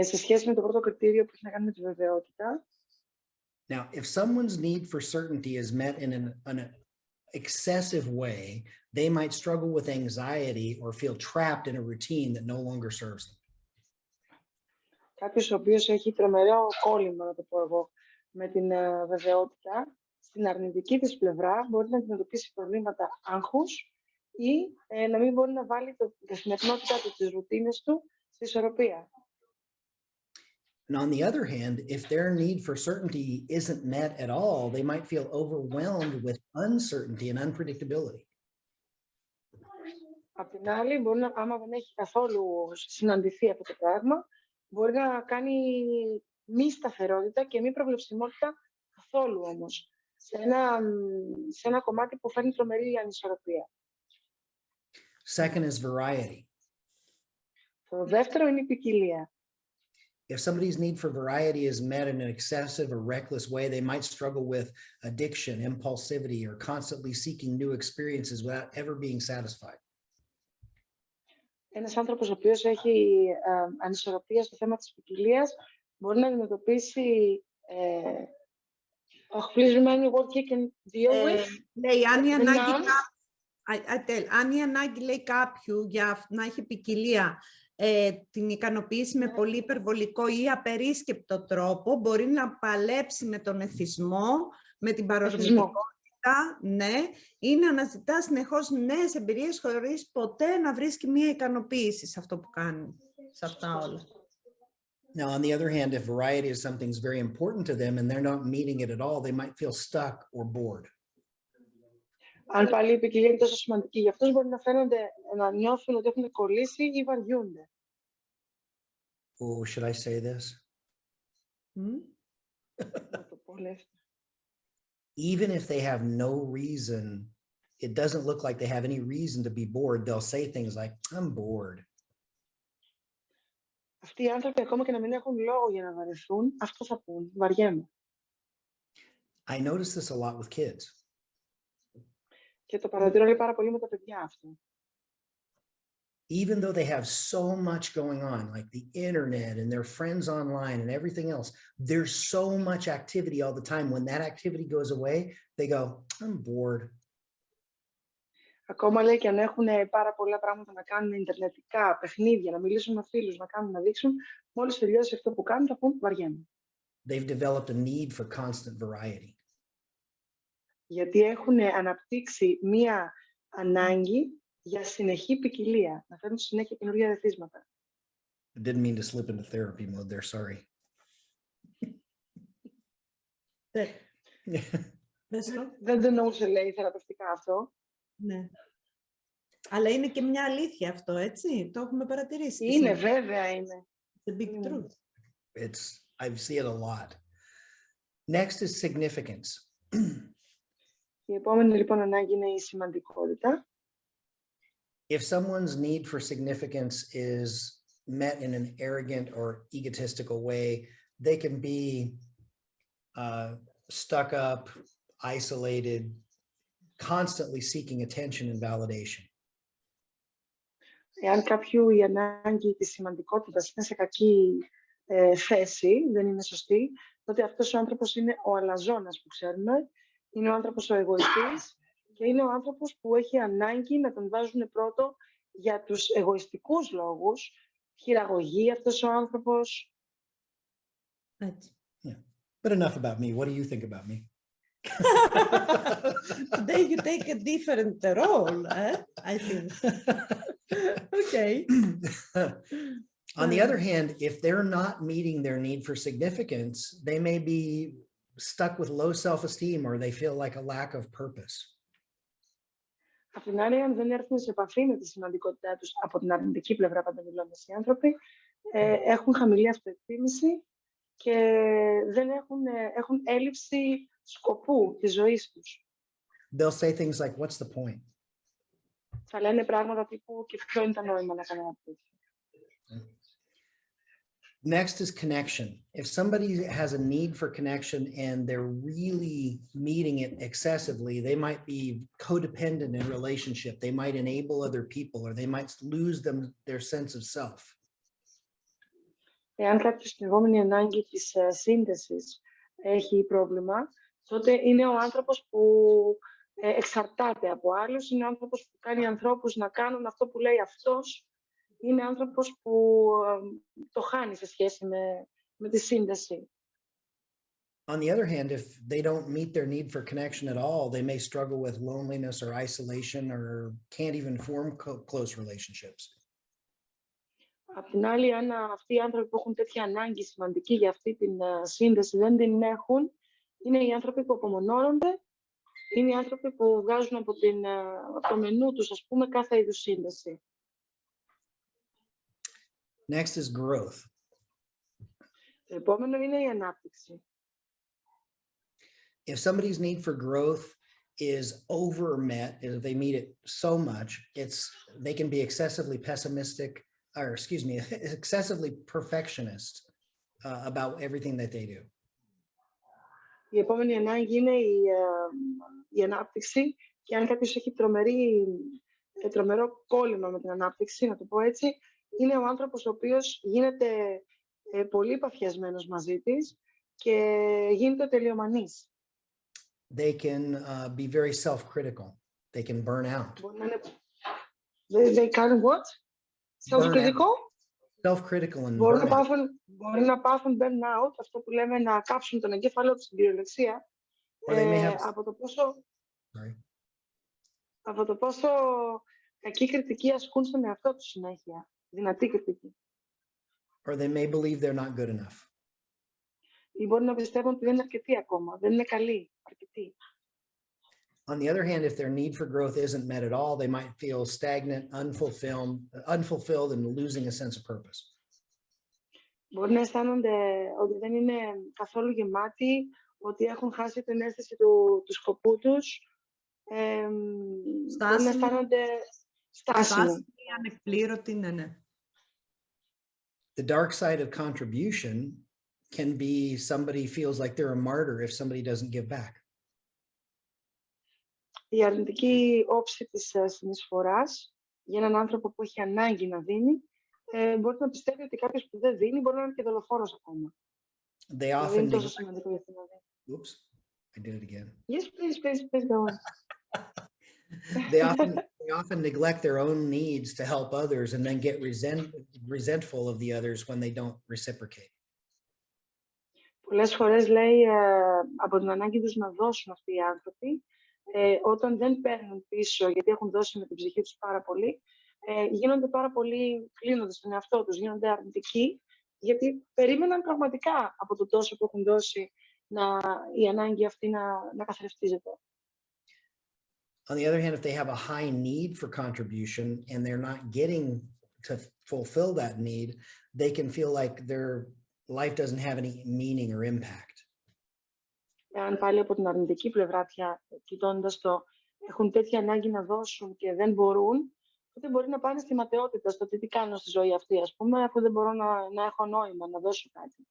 Σε σχέση με το πρώτο κριτήριο που έχει να κάνει με τη βεβαιότητα. Now, if someone's need for certainty is met in an excessive way, they might struggle with anxiety or feel trapped in a routine that no longer serves them. Κάποιος ο οποίος έχει τρομερό κόλλημα, να το πω εγώ, με την βεβαιότητα, στην αρνητική της πλευρά μπορεί να αντιμετωπίσει προβλήματα άγχους ή να μην μπορεί να βάλει την καθημερινότητα του, τις ρουτίνες του, στη ισορροπία. And on the other hand, if their need for certainty isn't met at all, they might feel overwhelmed with uncertainty and unpredictability. Απ' την άλλη, μπορεί να, άμα δεν έχει καθόλου συναντηθεί αυτό το πράγμα, μπορεί να κάνει μη σταθερότητα και μη προβλεψιμότητα καθόλου όμως. Σε ένα κομμάτι που φέρνει τρομερή ανισορροπία. Second is variety. Το δεύτερο είναι η ποικιλία. If somebody's need for variety is met in an excessive or reckless way, they might struggle with addiction, impulsivity, or constantly seeking new experiences without ever being satisfied. Ένας άνθρωπος ο οποίος έχει ανισορροπία στο θέμα της ποικιλίας μπορεί να αντιμετωπίσει please remind me what you can deal with. Λέει, αν η ανάγκη λέει κάποιου για να έχει ποικιλία την ικανοποίηση με πολύ υπερβολικό ή απερίσκεπτο τρόπο, μπορεί να παλέψει με τον εθισμό, με την παρορμητικότητα, ναι, ή να αναζητά συνεχώς νέες εμπειρίες χωρίς ποτέ να βρίσκει μία ικανοποίηση σε αυτό που κάνει, σε αυτά όλα. Now, on the other hand, if variety is something that's very important to them and they're not meeting it at all, they might feel stuck or bored. Αν πάλι η ποικιλία είναι τόσο σημαντική για αυτούς, μπορεί να νιώθουν ότι έχουν κολλήσει ή βαριούνται. Oh, should I say this? Even if they have no reason, it doesn't look like they have any reason to be bored. They'll say things like, I'm bored. Αυτοί οι άνθρωποι, ακόμα και να μην έχουν λόγο για να βαρεθούν, αυτό θα πούν, βαριέμαι. I notice this a lot with kids. Και το παρατηρώ πάρα πολύ με τα παιδιά αυτό. Even though they have so much going on, like the internet and their friends online and everything else, there's so much activity all the time. When that activity goes away, they go, I'm bored. Ακόμα λέει και αν έχουν πάρα πολλά πράγματα να κάνουν ιντερνετικά, παιχνίδια, να μιλήσουν με φίλους, να κάνουν, να δείξουν, μόλις τελειώσει αυτό που κάνουν, θα πούν βαριέμαι. They've developed a need for constant variety. Γιατί έχουν αναπτύξει μία ανάγκη για συνεχή ποικιλία, να φέρνουν συνέχεια καινούργια ρεθίσματα. I didn't mean to slip into therapy mode there, sorry. Δεν το εννοούσε, λέει, θεραπευτικά αυτό. Ναι. Αλλά είναι και μια αλήθεια αυτό, έτσι. Το έχουμε παρατηρήσει. Είναι, βέβαια είναι. The big truth. I see it a lot. Next is significance. Η επόμενη λοιπόν ανάγκη είναι η σημαντικότητα. If someone's need for significance is met in an arrogant or egotistical way, they can be stuck up, isolated, constantly seeking attention and validation. Εάν κάποιου η ανάγκη της σημαντικότητας είναι σε κακή θέση, δεν είναι σωστή, τότε αυτός ο άνθρωπος είναι ο αλαζόνας που ξέρουμε, είναι ο άνθρωπος ο εγωιστής Και είναι ο άνθρωπος που έχει ανάγκη να τον βάζουν πρώτο για τους εγωιστικούς λόγους. Χειραγωγεί αυτός ο άνθρωπος. Έτσι. Yeah. But enough about me. What do you think about me? Today you take a different role, I think. Okay. On the other hand, if they're not meeting their need for significance, they may be stuck with low self-esteem or they feel like a lack of purpose. Απ' την άλλη, αν δεν έρθουν σε επαφή με τη σημαντικότητά τους από την αρνητική πλευρά, πάντα μιλώντας οι άνθρωποι, έχουν χαμηλή αυτοεκτίμηση και έχουν έλλειψη σκοπού της ζωής τους. They'll say things like, what's the point? Θα λένε πράγματα τύπου και ποιο είναι το νόημα να κάνω αυτό. Next is connection. If somebody has a need for connection and they're really meeting it excessively, they might be codependent in relationship. They might enable other people or they might lose their sense of self. Εάν κάποιος στην επόμενη ανάγκη της σύνδεσης έχει πρόβλημα, τότε είναι ο άνθρωπος που εξαρτάται από άλλους, είναι ο άνθρωπος που κάνει ανθρώπους να κάνουν αυτό που λέει αυτός, είναι άνθρωπος που το χάνει σε σχέση με τη σύνδεση. On the other hand, if they don't meet their need for connection at all, they may struggle with loneliness or isolation or can't even form close relationships. Απ' την άλλη, αν αυτοί οι άνθρωποι που έχουν τέτοια ανάγκη σημαντική για αυτή την σύνδεση δεν την έχουν, είναι οι άνθρωποι που απομονώνονται, είναι οι άνθρωποι που βγάζουν από το μενού τους, ας πούμε, κάθε είδους σύνδεση. Next is growth. Το επόμενο είναι η ανάπτυξη. If somebody's need for growth is overmet, if they meet it so much, they can be excessively pessimistic, or excuse me, excessively perfectionist about everything that they do. Η επόμενη ανάγκη είναι η ανάπτυξη και αν κάποιος έχει τρομερό κόλλημα με την ανάπτυξη, να το πω έτσι, είναι ο άνθρωπος ο οποίος γίνεται πολύ παθιασμένος μαζί της και γίνεται τελειομανής. They can be very self-critical. They can burn out. They can what? Self-critical? Self-critical and μπορεί να πάθουν burn-out, αυτό που λέμε να κάψουν τον εγκέφαλό τους στην κυριολεξία, από το πόσο κακή κριτική ασκούν στον εαυτό τους συνέχεια. Δυνατή κριτική. Or they may believe they're not good enough. Ή μπορεί να πιστεύουν ότι δεν είναι αρκετοί ακόμα, δεν είναι καλοί, αρκετοί. On the other hand, if their need for growth isn't met at all, they might feel stagnant, unfulfilled and losing a sense of purpose. Μπορεί να αισθάνονται ότι δεν είναι καθόλου γεμάτοι, ότι έχουν χάσει την αίσθηση του σκοπού τους. Μπορεί να αισθάνονται στάσιμοι. Ανεκπλήρωτοι, ναι. The dark side of contribution can be somebody feels like they're a martyr if somebody doesn't give back. Η αρνητική όψη της συνεισφοράς για έναν άνθρωπο που έχει ανάγκη να δίνει, μπορεί να πιστεύει ότι κάποιος που δεν δίνει μπορεί να είναι και δολοφόνος ακόμα. They often είναι τόσο σημαντικό για αυτήν. Oops, I did it again. Yes, please go on. They often neglect their own needs to help others and then get resentful of the others when they don't reciprocate. Πολλές φορές λέει από την ανάγκη τους να δώσουν αυτοί οι άνθρωποι, όταν δεν παίρνουν πίσω γιατί έχουν δώσει με την ψυχή τους πάρα πολύ, γίνονται πάρα πολύ κλείνοντας στον εαυτό τους, γίνονται αρνητικοί, γιατί περίμεναν πραγματικά από το τόσο που έχουν δώσει η ανάγκη αυτή να καθρεφτίζεται. On the other hand, if they have a high need for contribution and they're not getting to fulfill that need, they can feel like their life doesn't have any meaning or impact. Αν πάλι από την αρνητική πλευρά πια, κοιτώντας το, έχουν τέτοια ανάγκη να δώσουν και δεν μπορούν, τότε μπορεί να πάνε στη ματαιότητα, στο τι κάνω στη ζωή αυτή, ας πούμε, αφού δεν μπορώ να έχω νόημα, να δώσω κάτι.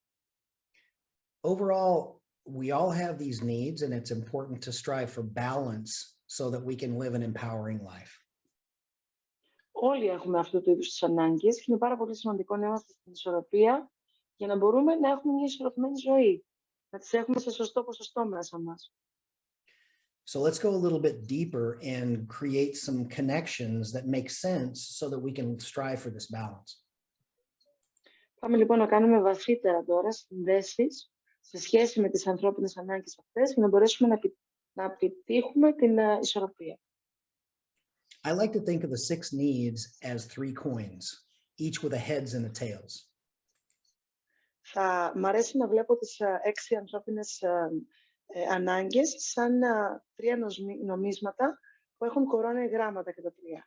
Overall, we all have these needs and it's important to strive for balance so that we can live an empowering life. Όλοι έχουμε αυτού του είδους τις ανάγκες και είναι πάρα πολύ σημαντικό να είμαστε στην ισορροπία για να μπορούμε να έχουμε μια ισορροπημένη ζωή. Να τις έχουμε σε σωστό ποσοστό μέσα μας. So let's go a little bit deeper and create some connections that make sense so that we can strive for this balance. Πάμε λοιπόν να κάνουμε βαθύτερα τώρα συνδέσεις σε σχέση με τις ανθρώπινες ανάγκες αυτές για να μπορέσουμε να επιτύχουμε την ισορροπία. I like to think of the 6 needs as 3 coins, each with a heads and a tails. Μ' αρέσει να βλέπω τις 6 ανθρώπινες ανάγκες σαν 3 νομίσματα που έχουν κορώνα ή γράμματα και τα 3.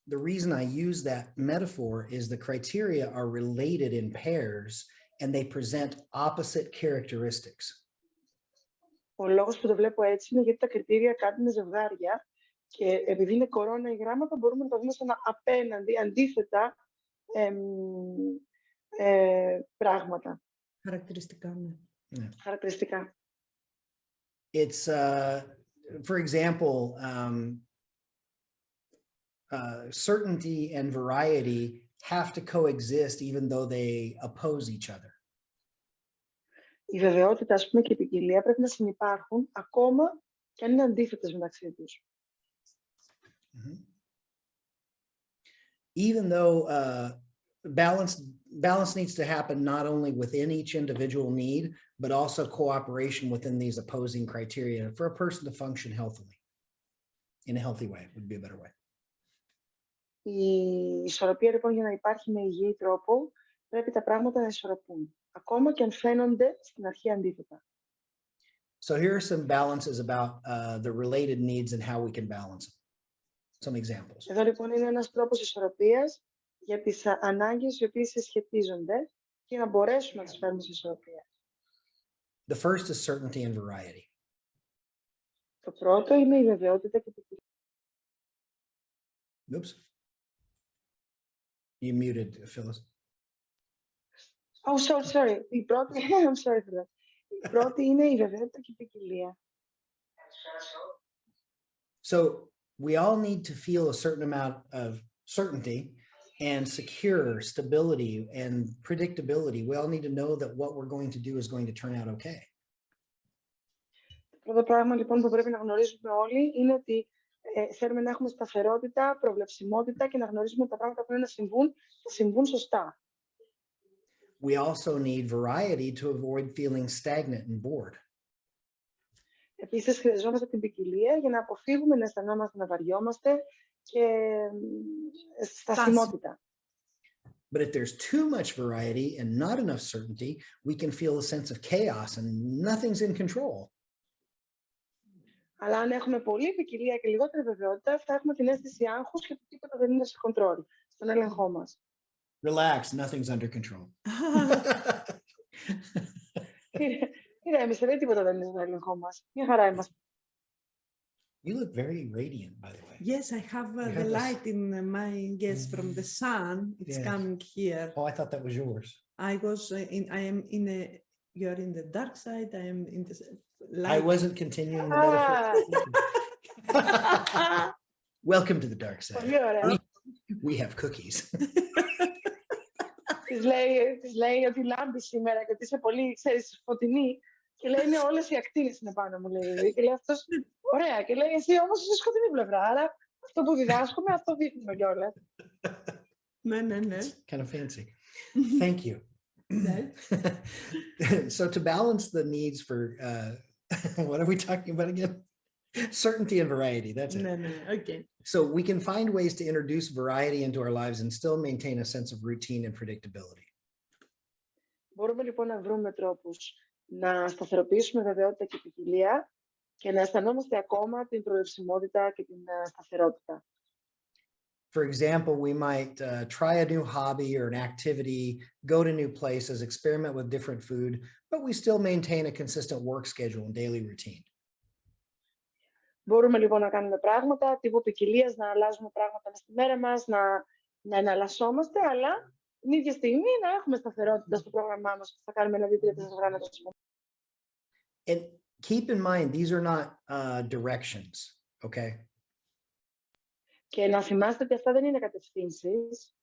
The reason I use that metaphor is the criteria are related in pairs and they present opposite characteristics. Ο λόγος που το βλέπω έτσι είναι γιατί τα κριτήρια κάνουν ζευγάρια και επειδή είναι κορώνα ή γράμματα μπορούμε να τα δούμε σαν απέναντι, αντίθετα πράγματα. Χαρακτηριστικά, ναι. Yeah. Χαρακτηριστικά. It's, for example, certainty and variety have to coexist even though they oppose each other. Η βεβαιότητα, ας πούμε, και η ποικιλία πρέπει να συνυπάρχουν ακόμα και αν είναι αντίθετες μεταξύ τους. Even though balance needs to happen not only within each individual need, but also cooperation within these opposing criteria for a person to function healthily. In a healthy way would be a better way. Η ισορροπία, λοιπόν, για να υπάρχει με υγιή τρόπο, πρέπει τα πράγματα να ισορροπούν, ακόμα και αν φαίνονται στην αρχή αντίθετα. So here are some balances about the related needs and how we can balance them. Some examples. Εδώ, λοιπόν, είναι ένας τρόπος ισορροπίας για τις ανάγκες οι οποίες συσχετίζονται και να μπορέσουμε να τις φέρουμε σε ισορροπία. The first is certainty and variety. Το πρώτο είναι η βεβαιότητα και η ποικιλία. Oops. You muted, Phyllis. Oh, sorry. Η πρώτη, I'm sorry for that. Η πρώτη είναι η βεβαιότητα και η ποικιλία. So we all need to feel a certain amount of certainty and secure stability and predictability. We all need to know that what we're going to do is going to turn out okay. Το πρώτο πράγμα, λοιπόν, που πρέπει να γνωρίζουμε όλοι είναι ότι θέλουμε να έχουμε σταθερότητα, προβλεψιμότητα και να γνωρίζουμε ότι τα πράγματα που πρέπει να συμβούν, θα συμβούν σωστά. We also need variety to avoid feeling stagnant and bored. Επίσης, χρειαζόμαστε την ποικιλία για να αποφύγουμε να αισθανόμαστε να βαριόμαστε και στασιμότητα. But if there's too much variety and not enough certainty, we can feel a sense of chaos and nothing's in control. Αλλά αν έχουμε πολλή ποικιλία και λιγότερη βεβαιότητα, θα έχουμε την αίσθηση άγχους και ότι τίποτα δεν είναι σε control, στον έλεγχό μας. Relax, nothing's under control. Ηρέμησε, δεν τίποτα δεν είναι στον έλεγχό μας. Μια χαρά είμαστε. You look very radiant, by the way. Yes, I have the light in my, yes, from the sun. It's coming here. Oh, I thought that was yours. I am in a, you're in the dark side, I am in the light. I wasn't continuing the metaphor. Welcome to the dark side. Πολύ ωραία. We have cookies. Της λέει ότι λάμπει σήμερα και ότι είσαι πολύ, ξέρεις, φωτεινή. Και λέει, είναι όλες οι ακτίνες είναι πάνω μου, λέει. Και λέει αυτός, ωραία. Και λέει, εσύ όμως είσαι σκοτεινή πλευρά. Άρα αυτό που διδάσκουμε, αυτό δείχνουμε κιόλας. Ναι. Kind of fancy. Thank you. So to balance the needs for, what are we talking about again? Certainty and variety, that's it. No, okay. So we can find ways to introduce variety into our lives and still maintain a sense of routine and predictability. Μπορούμε λοιπόν να βρούμε τρόπους να σταθεροποιήσουμε βεβαιότητα και ποικιλία και να αισθανόμαστε ακόμα την προβλεψιμότητα και την σταθερότητα. For example, we might try a new hobby or an activity, go to new places, experiment with different food, but we still maintain a consistent work schedule and daily routine. Μπορούμε λοιπόν να κάνουμε πράγματα τύπου ποικιλίας, να αλλάζουμε πράγματα στη μέρα μας, να εναλλασσόμαστε, αλλά την ίδια στιγμή να έχουμε σταθερότητα στο πρόγραμμά μας που θα κάνουμε 1-2-3-4 γράμματα. And keep in mind, these are not directions, okay? Και να θυμάστε ότι αυτά δεν είναι κατευθύνσεις.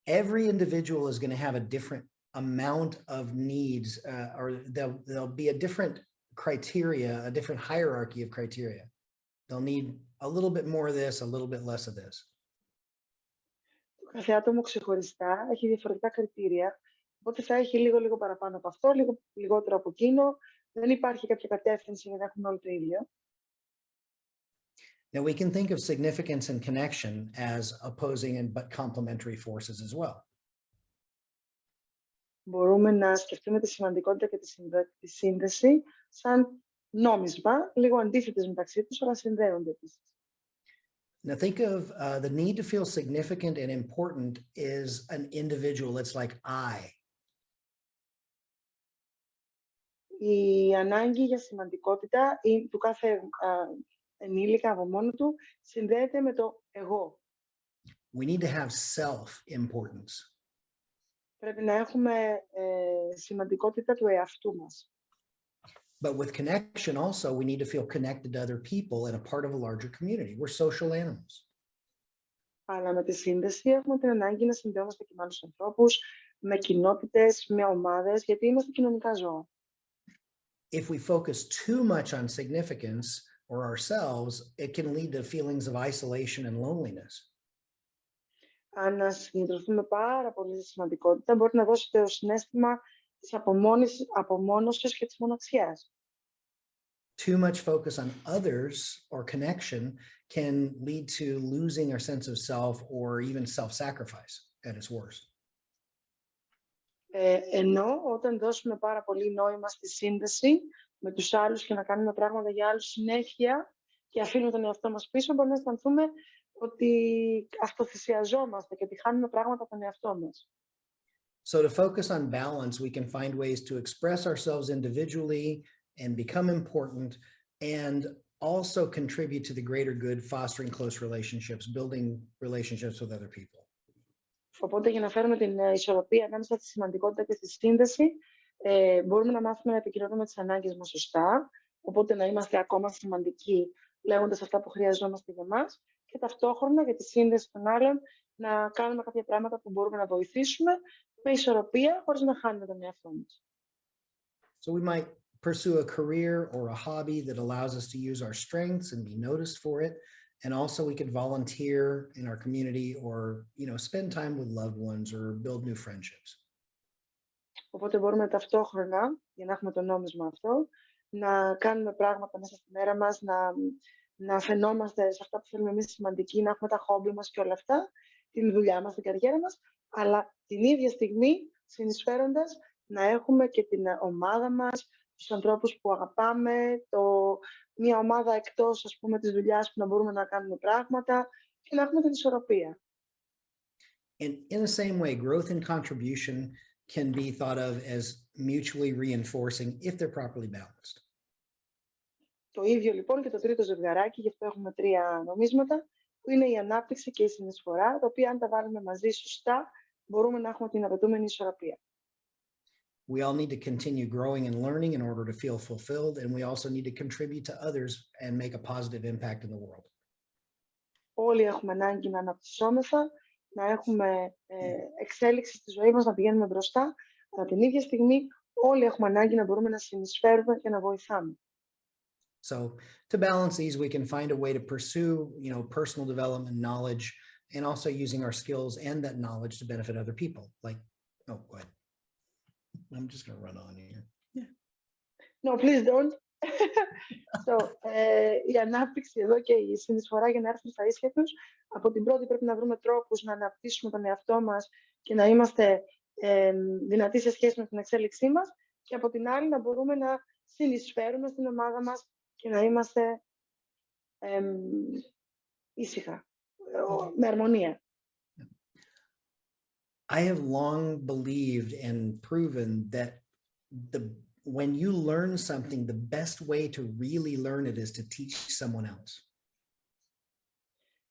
Every individual is going to have a different amount of needs, or there'll be a different criteria, a different hierarchy of criteria. They'll need a little bit more of this, a little bit less of this. Κάθε άτομο ξεχωριστά έχει διαφορετικά κριτήρια, οπότε θα έχει λίγο παραπάνω από αυτό, λίγο λιγότερο από εκείνο. Δεν υπάρχει κάποια κατεύθυνση για να έχουμε όλο το ίδιο. Now we can think of significance and connection as opposing but complementary forces as well. Μπορούμε να σκεφτούμε τη σημαντικότητα και τη σύνδεση σαν νόμισμα, λίγο αντίθετες μεταξύ τους, αλλά συνδέονται επίσης. Now think of the need to feel significant and important is an individual. It's like I. Η ανάγκη για σημαντικότητα του κάθε ενήλικα από μόνο του συνδέεται με το εγώ. We need to have self-importance. Πρέπει να έχουμε σημαντικότητα του εαυτού μας. But with connection also, we need to feel connected to other people and a part of a larger community. We're social animals. Αλλά με τη σύνδεση έχουμε την ανάγκη να συνδέομαστε και με άλλους ανθρώπους, με κοινότητες, με ομάδες, γιατί είμαστε κοινωνικά ζώα. If we focus too much on significance or ourselves, it can lead to feelings of isolation and loneliness. Αν συγκεντρωθούμε πάρα πολύ στη σημαντικότητα, μπορεί να δώσει το συναίσθημα της απομόνωσης και της μοναξιάς. Too much focus on others or connection can lead to losing our sense of self or even self-sacrifice at its worst. Ενώ όταν δώσουμε πάρα πολύ νόημα στη σύνδεση με τους άλλους και να κάνουμε πράγματα για άλλους συνέχεια και αφήνουμε τον εαυτό μας πίσω, μπορεί να αισθανθούμε ότι αυτοθυσιαζόμαστε και ότι χάνουμε πράγματα από τον εαυτό μας. So to focus on balance, we can find ways to express ourselves individually and become important and also contribute to the greater good, fostering close relationships, building relationships with other people. Οπότε για να φέρουμε την ισορροπία ανάμεσα στη σημαντικότητα και στη σύνδεση, μπορούμε να μάθουμε να επικοινωνούμε τις ανάγκες μας σωστά, οπότε να είμαστε ακόμα σημαντικοί λέγοντας αυτά που χρειαζόμαστε για μας και ταυτόχρονα για τη σύνδεση των άλλων να κάνουμε κάποια πράγματα που μπορούμε να βοηθήσουμε με ισορροπία χωρίς να χάνουμε τον εαυτό μας. So we might pursue a career or a hobby that allows us to use our strengths and be noticed for it. And also we could volunteer in our community or, spend time with loved ones or build new friendships. Οπότε μπορούμε ταυτόχρονα, για να έχουμε το νόμισμα αυτό, να κάνουμε πράγματα μέσα στη μέρα μας, να φαινόμαστε σε αυτά που θέλουμε εμείς σημαντικοί, να έχουμε τα χόμπι μας και όλα αυτά, την δουλειά μας, την καριέρα μας, αλλά την ίδια στιγμή συνεισφέροντας να έχουμε και την ομάδα μας, τους ανθρώπους που αγαπάμε, μια ομάδα εκτός, ας πούμε, της δουλειάς που να μπορούμε να κάνουμε πράγματα και να έχουμε την ισορροπία. And in the same way, growth and contribution can be thought of as mutually reinforcing if they're properly balanced. Το ίδιο λοιπόν και το τρίτο ζευγαράκι, γι' αυτό έχουμε 3 νομίσματα, που είναι η ανάπτυξη και η συνεισφορά, τα οποία αν τα βάλουμε μαζί σωστά, μπορούμε να έχουμε την απαιτούμενη ισορροπία. We all need to continue growing and learning in order to feel fulfilled, and we also need to contribute to others and make a positive impact in the world. Όλοι έχουμε ανάγκη να αναπτυσσόμεθα, να έχουμε εξέλιξη στη ζωή μας, να πηγαίνουμε μπροστά, αλλά την ίδια στιγμή όλοι έχουμε ανάγκη να μπορούμε να συνεισφέρουμε και να βοηθάμε. So to balance these, we can find a way to pursue, personal development, knowledge, and also using our skills and that knowledge to benefit other people. Like, oh, go ahead. I'm just going to run on here. Yeah. No, please don't. So, η ανάπτυξη εδώ και η συνεισφορά για να έρθουν στα ίσια τους. Από την πρώτη πρέπει να βρούμε τρόπους να αναπτύσσουμε τον εαυτό μας και να είμαστε δυνατοί σε σχέση με την εξέλιξή μας και από την άλλη να μπορούμε να συνεισφέρουμε στην ομάδα μας και να είμαστε ήσυχα, με αρμονία. I have long believed and proven that when you learn something, the best way to really learn it is to teach someone else.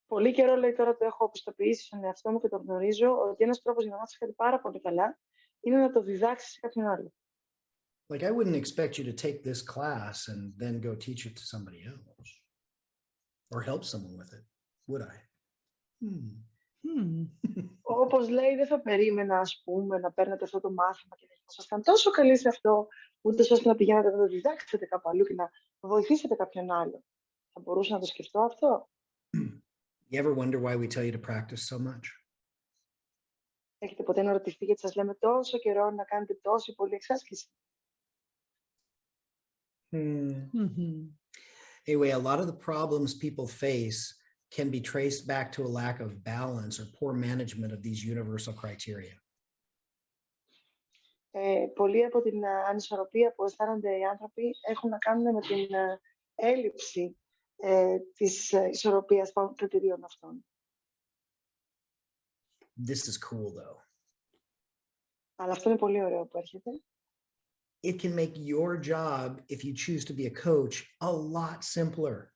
Πολύ καιρό, λέει, τώρα το έχω πιστοποιήσει στον εαυτό μου και το γνωρίζω ότι ένας τρόπος για να μάθεις κάτι πάρα πολύ καλά είναι να το διδάξεις σε κάποιον άλλο. Like, I wouldn't expect you to take this class and then go teach it to somebody else or help someone with it, would I? Όπως λέει, δεν θα περίμενα, ας πούμε, να παίρνετε αυτό το μάθημα και να ήσασταν τόσο καλοί σε αυτό, ούτε ώστε να πηγαίνετε να το διδάξετε κάπου αλλού και να βοηθήσετε κάποιον άλλο. Θα μπορούσα να το σκεφτώ αυτό. You ever wonder why we tell you to practice so much? Έχετε ποτέ να ρωτηθεί γιατί σας λέμε τόσο καιρό να κάνετε τόση πολλή εξάσκηση? Anyway, a lot of the problems people face can be traced back to a lack of balance or poor management of these universal criteria. Πολλή από την ανισορροπία που αισθάνονται οι άνθρωποι έχουν να κάνουν με την έλλειψη της ισορροπίας των κριτηρίων αυτών. This is cool, though. Αλλά αυτό είναι πολύ ωραίο που έρχεται. It can make your job, if you choose to be a coach, a lot simpler.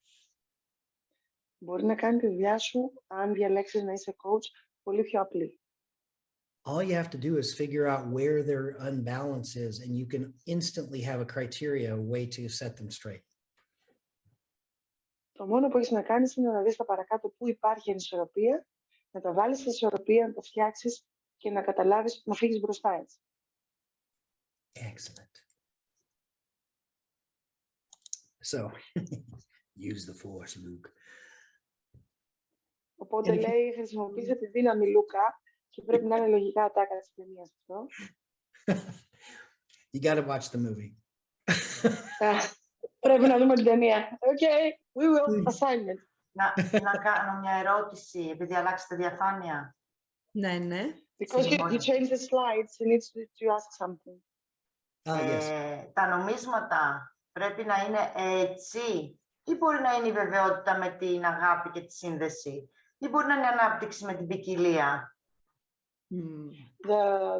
Μπορεί να κάνει τη δουλειά σου, αν διαλέξεις να είσαι coach, πολύ πιο απλή. All you have to do is figure out where their unbalance is, and you can instantly have a criteria, a way to set them straight. Το μόνο που έχεις να κάνεις είναι να δεις τα παρακάτω πού υπάρχει ανισορροπία, να τα βάλεις σε ισορροπία, να τα φτιάξεις και να καταλάβεις, να φύγεις μπροστά έτσι. Excellent. So, use the force, Luke. Οπότε λέει, χρησιμοποίησε τη δύναμη, Λούκα, και πρέπει να είναι λογικά ατάκα της ταινίας αυτό. You gotta watch the movie. Πρέπει να δούμε την ταινία. Okay, we will. Assignment. Να κάνω μια ερώτηση, επειδή αλλάξετε διαφάνεια. Ναι, ναι. Because you changed the slides, you need to ask something. Yes. Τα νομίσματα πρέπει να είναι έτσι ή μπορεί να είναι η βεβαιότητα με την αγάπη και τη σύνδεση ή μπορεί να είναι ανάπτυξη με την ποικιλία?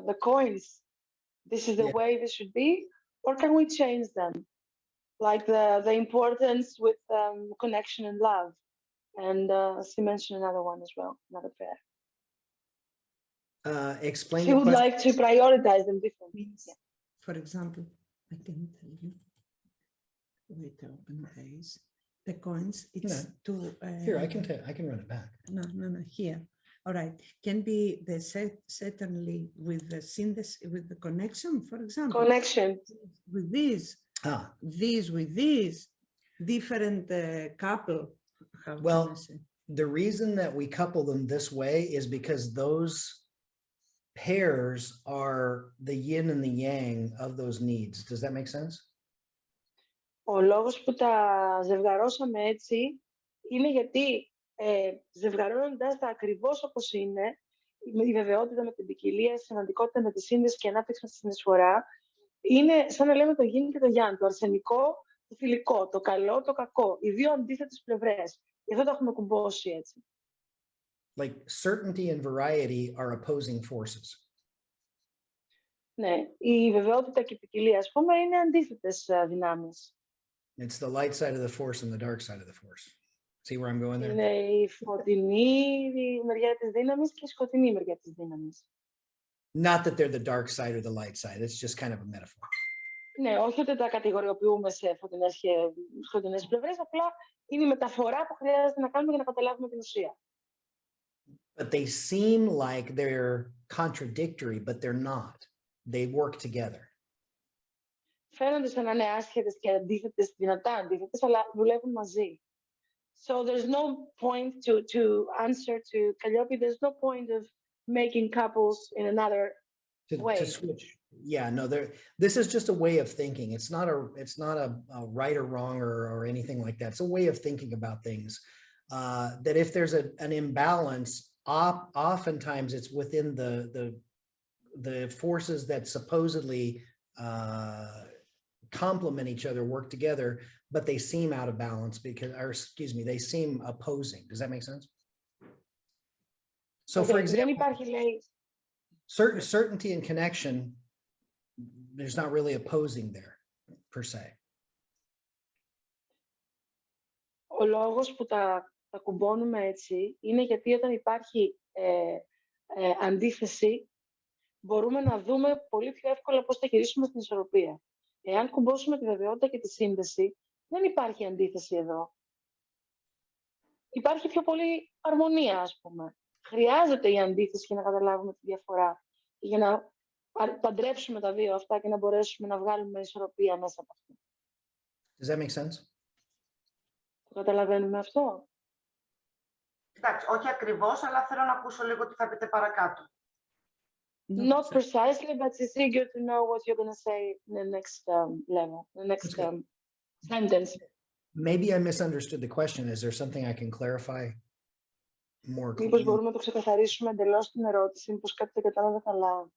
The coins, this is the way they should be, or can we change them? Like the importance with connection and love. And she mentioned another one as well, another pair. Explain. She would like to prioritize them differently. Yeah. For example, I can tell you. Wait, open these. The coins, it's two. Here, I can run it back. No, here. All right. Can be the certainly with the synthesis, with the connection, for example. Connection. With these. These with these. Different couple. Well, the reason that we couple them this way is because those pairs are the yin and the yang of those needs. Does that make sense? Ο λόγος που τα ζευγαρώσαμε έτσι είναι γιατί ζευγαρώνοντας τα ακριβώς όπως είναι, η βεβαιότητα με την ποικιλία, η σημαντικότητα με τη σύνδεση και η ανάπτυξη με τη συνεισφορά, είναι σαν να λέμε το yin και το yang, το αρσενικό, το θηλυκό, το καλό, το κακό, οι δύο αντίθετες πλευρές. Γι' αυτό το έχουμε κουμπώσει έτσι. Like certainty and variety are opposing forces. Ναι, η βεβαιότητα και η ποικιλία, ας πούμε, είναι αντίθετες δυνάμεις. It's the light side of the force and the dark side of the force. See where I'm going there? Είναι η φωτεινή μεριά της δύναμης και η σκοτεινή μεριά της δύναμης. Not that they're the dark side or the light side. It's just kind of a metaphor. Ναι, όχι ότι τα κατηγοριοποιούμε σε φωτεινές και σκοτεινές πλευρές, απλά είναι η μεταφορά που χρειάζεται να κάνουμε για να καταλάβουμε την ουσία. But they seem like they're contradictory, but they're not. They work together. Φαίνονται σαν να είναι άσχετες και αντίθετες, δυνατά αντίθετες, αλλά δουλεύουν μαζί. So there's no point to answer to Calliope. There's no point of making couples in another way. To switch. Yeah, no, this is just a way of thinking. It's not a right or wrong or anything like that. It's a way of thinking about things. That if there's an imbalance, oftentimes it's within the forces that supposedly complement each other, work together, but they seem out of balance because, or excuse me, they seem opposing. Does that make sense? So for example, certainty and connection, there's not really opposing there per se. Ο λόγος που τα κουμπώνουμε έτσι είναι γιατί όταν υπάρχει αντίθεση μπορούμε να δούμε πολύ πιο εύκολα πώς θα γυρίσουμε στην ισορροπία. Εάν κουμπώσουμε τη βεβαιότητα και τη σύνδεση, δεν υπάρχει αντίθεση εδώ. Υπάρχει πιο πολύ αρμονία, ας πούμε. χρειάζεται η αντίθεση για να καταλάβουμε τη διαφορά. Για να παντρέψουμε τα δύο αυτά και να μπορέσουμε να βγάλουμε ισορροπία μέσα από αυτό. Does that make sense? Το καταλαβαίνουμε αυτό? Εντάξει, όχι ακριβώς, αλλά θέλω να ακούσω λίγο τι θα πείτε παρακάτω. Not precisely, but it's eager to know what you're going to say in the next level, the next sentence. Maybe I misunderstood the question. Is there something I can clarify more? Μήπως μπορούμε να το ξεκαθαρίσουμε εντελώς την ερώτηση, μήπως κάτι δεν κατάλαβα καλά.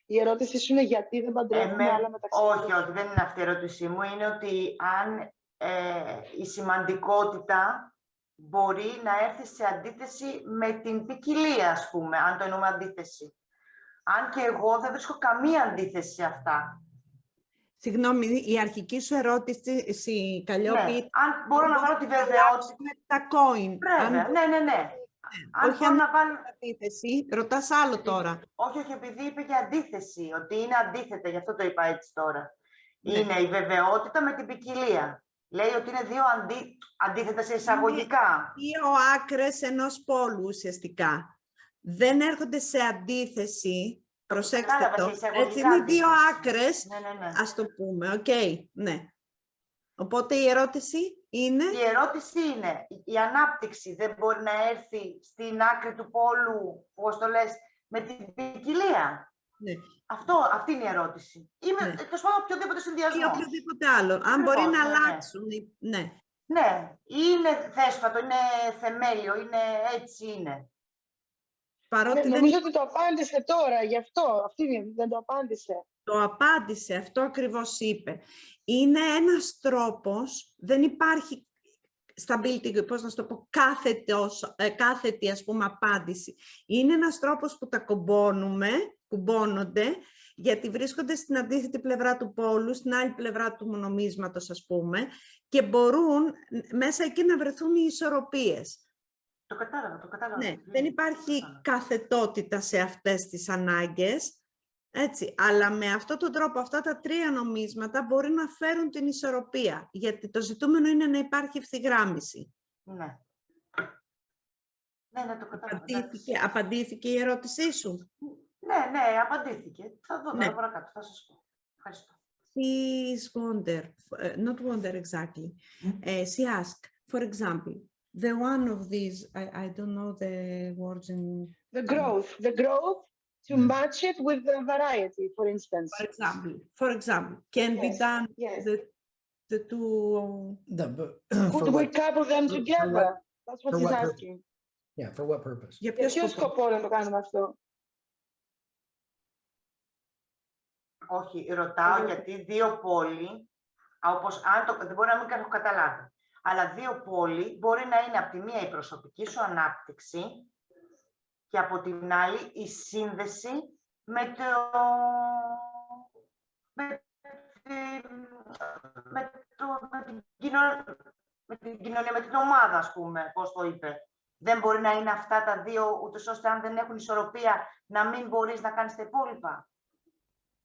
Η ερώτηση σου είναι γιατί δεν παντρεύουμε άλλα μεταξύ μας. Όχι, δεν είναι αυτή η ερώτησή μου. Είναι ότι αν η σημαντικότητα μπορεί να έρθει σε αντίθεση με την ποικιλία, ας πούμε, αν το εννοούμε αντίθεση. Αν και εγώ δεν βρίσκω καμία αντίθεση σε αυτά. Συγγνώμη, η αρχική σου ερώτηση, Καλλιόπη... Ναι, αν μπορώ να βάλω τη βεβαιότητα... Τα coin. Βέβαια, ναι. Αν Όχι, μπορώ να βάλω... αντίθεση, ρωτάς άλλο τώρα. Όχι, επειδή είπε για αντίθεση, ότι είναι αντίθετα, γι' αυτό το είπα έτσι τώρα. Ναι. Είναι η βεβαιότητα με την ποικιλία. Λέει ότι είναι δύο αντίθετα σε εισαγωγικά. Δύο άκρες ενός πόλου, ουσιαστικά. Δεν έρχονται σε αντίθεση. Προσέξτε το. Έτσι είναι δύο άκρες, ας το πούμε. Ναι. Οπότε η ερώτηση είναι... Η ερώτηση είναι, η ανάπτυξη δεν μπορεί να έρθει στην άκρη του πόλου, πώς το λες, με την ποικιλία. Ναι. Αυτή είναι η ερώτηση. Τέλος πάντων, οποιοδήποτε συνδυασμό. Ή οποιοδήποτε άλλο. Αν μπορεί να αλλάξουν. Ναι. Ναι, είναι θέσφατο, είναι θεμέλιο, έτσι είναι. Παρότι νομίζω ότι το απάντησε τώρα, γι' αυτό. Αυτή δεν το απάντησε. Το απάντησε, αυτό ακριβώς είπε. Είναι ένας τρόπος, δεν υπάρχει stability, πώς να σου το πω, κάθετη ας πούμε απάντηση. Είναι ένας τρόπος που τα κουμπώνονται, γιατί βρίσκονται στην αντίθετη πλευρά του πόλου, στην άλλη πλευρά του νομίσματος ας πούμε, και μπορούν μέσα εκεί να βρεθούν οι ισορροπίες. Το κατάλαβα. Ναι, δεν υπάρχει καθετότητα σε αυτές τις ανάγκες, έτσι, αλλά με αυτόν τον τρόπο αυτά τα τρία νομίσματα μπορεί να φέρουν την ισορροπία, γιατί το ζητούμενο είναι να υπάρχει ευθυγράμμιση. Ναι, το κατάλαβα. Απαντήθηκε η ερώτησή σου? Ναι, απαντήθηκε. Θα δω τώρα παρακάτω, θα σας πω. Ευχαριστώ. Not wonder exactly. She asked, for example, the one of these, I don't know the words in... The growth to match it with the variety, for instance. For example, can be done the two... Could we couple them together? That's what he's asking. Yeah, for what purpose? Για ποιο σκοπό να το κάνουμε αυτό? Όχι, ρωτάω γιατί δύο πόλοι, δεν μπορεί να μην έχω καταλάβει, αλλά δύο πόλοι μπορεί να είναι από τη μία η προσωπική σου ανάπτυξη και από την άλλη η σύνδεση με την κοινωνία, με την ομάδα, ας πούμε, πώς το είπε. Δεν μπορεί να είναι αυτά τα δύο, ούτως ώστε αν δεν έχουν ισορροπία, να μην μπορείς να κάνεις τα υπόλοιπα.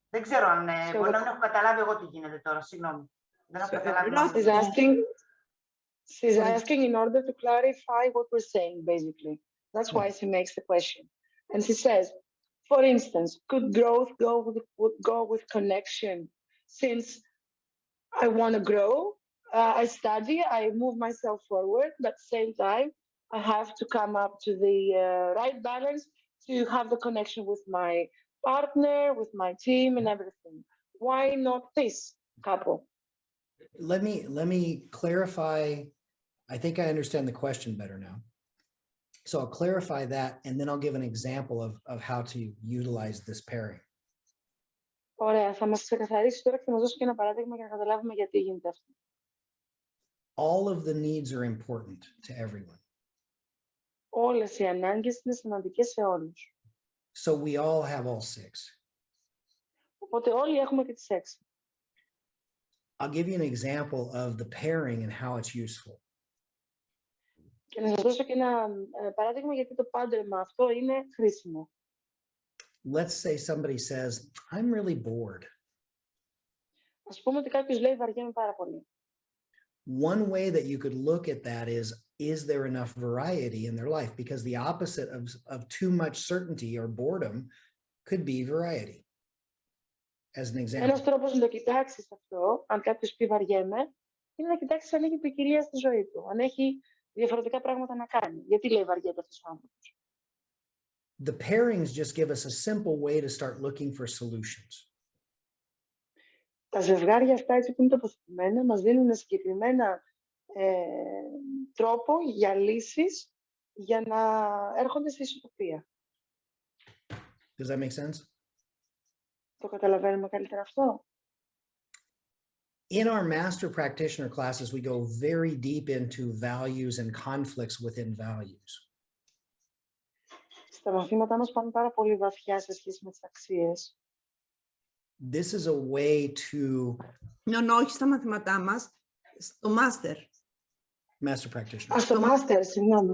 Δεν ξέρω αν μπορεί να μην έχω καταλάβει εγώ τι γίνεται τώρα. Συγγνώμη. Δεν έχω καταλάβει. She's asking in order to clarify what we're saying, basically. That's why she makes the question. And she says, for instance, could growth go with connection? Since I want to grow, I study, I move myself forward, but at the same time, I have to come up to the right balance to have the connection with my partner, with my team and everything. Why not this couple? Let me clarify. I think I understand the question better now. So I'll clarify that, and then I'll give an example of how to utilize this pairing. Ωραία, θα μας ξεκαθαρίσει τώρα και θα μας δώσει και ένα παράδειγμα για να καταλάβουμε γιατί γίνεται αυτό. All of the needs are important to everyone. Όλες οι ανάγκες είναι σημαντικές σε όλους. So we all have all six. Οπότε όλοι έχουμε και τις 6. I'll give you an example of the pairing and how it's useful. Και να σας δώσω και ένα παράδειγμα γιατί το πάντρεμα αυτό είναι χρήσιμο. Let's say somebody says, I'm really bored. Ας πούμε ότι κάποιος λέει βαριέμαι πάρα πολύ. One way that you could look at that is there enough variety in their life? Because the opposite of too much certainty or boredom could be variety. As an example. Ένας τρόπος να το κοιτάξεις αυτό, αν κάποιος πει βαριέμαι, είναι να κοιτάξεις αν έχει ποικιλία στη ζωή του, αν έχει διαφορετικά πράγματα να κάνει. Γιατί λέει βαριέται αυτός ο άνθρωπος? The pairings just give us a simple way to start looking for solutions. Τα ζευγάρια αυτά, έτσι που είναι τοποθετημένα, μας δίνουν συγκεκριμένα τρόπο για λύσεις, για να έρχονται στη ισορροπία. Does that make sense? Το καταλαβαίνουμε καλύτερα αυτό? In our master practitioner classes, we go very deep into values and conflicts within values. Στα μαθήματά μας πάμε πάρα πολύ βαθιά σε σχέση με τις αξίες. This is a way to... όχι στα μαθήματά μας, στο master. Master practitioner. Στο master, συγγνώμη.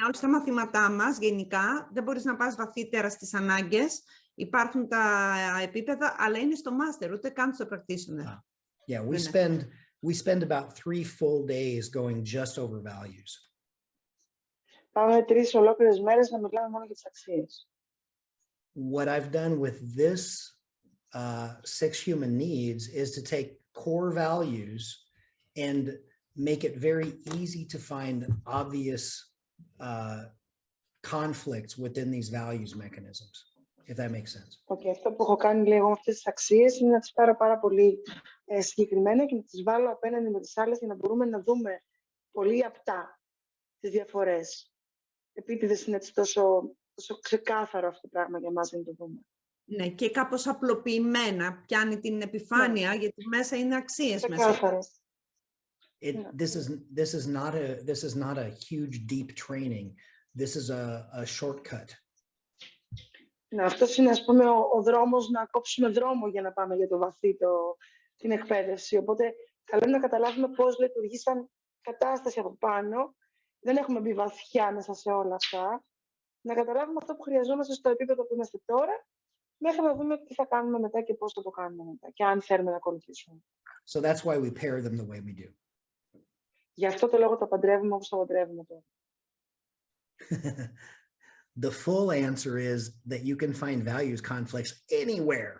Όχι στα μαθήματά μας, γενικά, δεν μπορείς να πας βαθύτερα στις ανάγκες. Υπάρχουν τα επίπεδα, αλλά είναι στο master, ούτε καν στο practitioner. Yeah, we spend about 3 full days going just over values. Πάμε 3 ολόκληρες μέρες να μιλάμε μόνο για τις αξίες. What I've done with this 6 human needs is to take core values and make it very easy to find obvious conflicts within these values mechanisms, if that makes sense. Okay, αυτό που έχω κάνει λίγο με αυτές τις αξίες είναι να τις πάρω πάρα πολύ συγκεκριμένα και να τις βάλω απέναντι με τις άλλες για να μπορούμε να δούμε πολύ απτά τις διαφορές. Επίτηδες είναι έτσι τόσο ξεκάθαρο αυτό το πράγμα για εμάς να το δούμε. Ναι, και κάπως απλοποιημένα πιάνει την επιφάνεια, γιατί μέσα είναι αξίες. Ξεκάθαρο. This is not a huge deep training. This is a shortcut. Ναι, αυτός είναι, ας πούμε, ο δρόμος να κόψουμε δρόμο για να πάμε για το βαθύ την εκπαίδευση. Οπότε, καλό είναι να καταλάβουμε πώς λειτουργεί σαν κατάσταση από πάνω. Δεν έχουμε μπει βαθιά μέσα σε όλα αυτά. Να καταλάβουμε αυτό που χρειαζόμαστε στο επίπεδο που είμαστε τώρα, μέχρι να δούμε τι θα κάνουμε μετά και πώς θα το κάνουμε μετά και αν θέλουμε να ακολουθήσουμε. So that's why we pair them the way we do. Γι' αυτό το λόγο τα παντρεύουμε όπως τα παντρεύουμε τώρα. The full answer is that you can find values conflicts anywhere.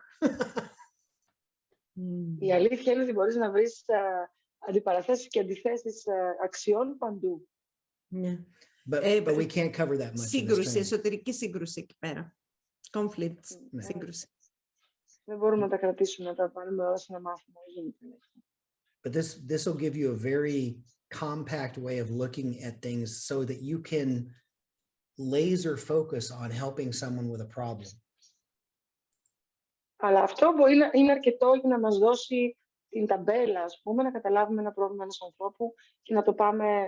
Η αλήθεια είναι ότι μπορείς να βρεις αντιπαραθέσεις και αντιθέσεις αξιών παντού. Ναι. But we can't cover that much. Σύγκρουση, εσωτερική σύγκρουση εκεί πέρα. Conflicts, σύγκρουση. Δεν μπορούμε να τα κρατήσουμε, να τα βάλουμε όλα σε ένα μάθημα. But this will give you a very compact way of looking at things so that you can laser focus on helping someone with a problem. Αλλά αυτό μπορεί να είναι αρκετό για να μας δώσει την ταμπέλα, ας πούμε, να καταλάβουμε ένα πρόβλημα ενός ανθρώπου και να το πάμε,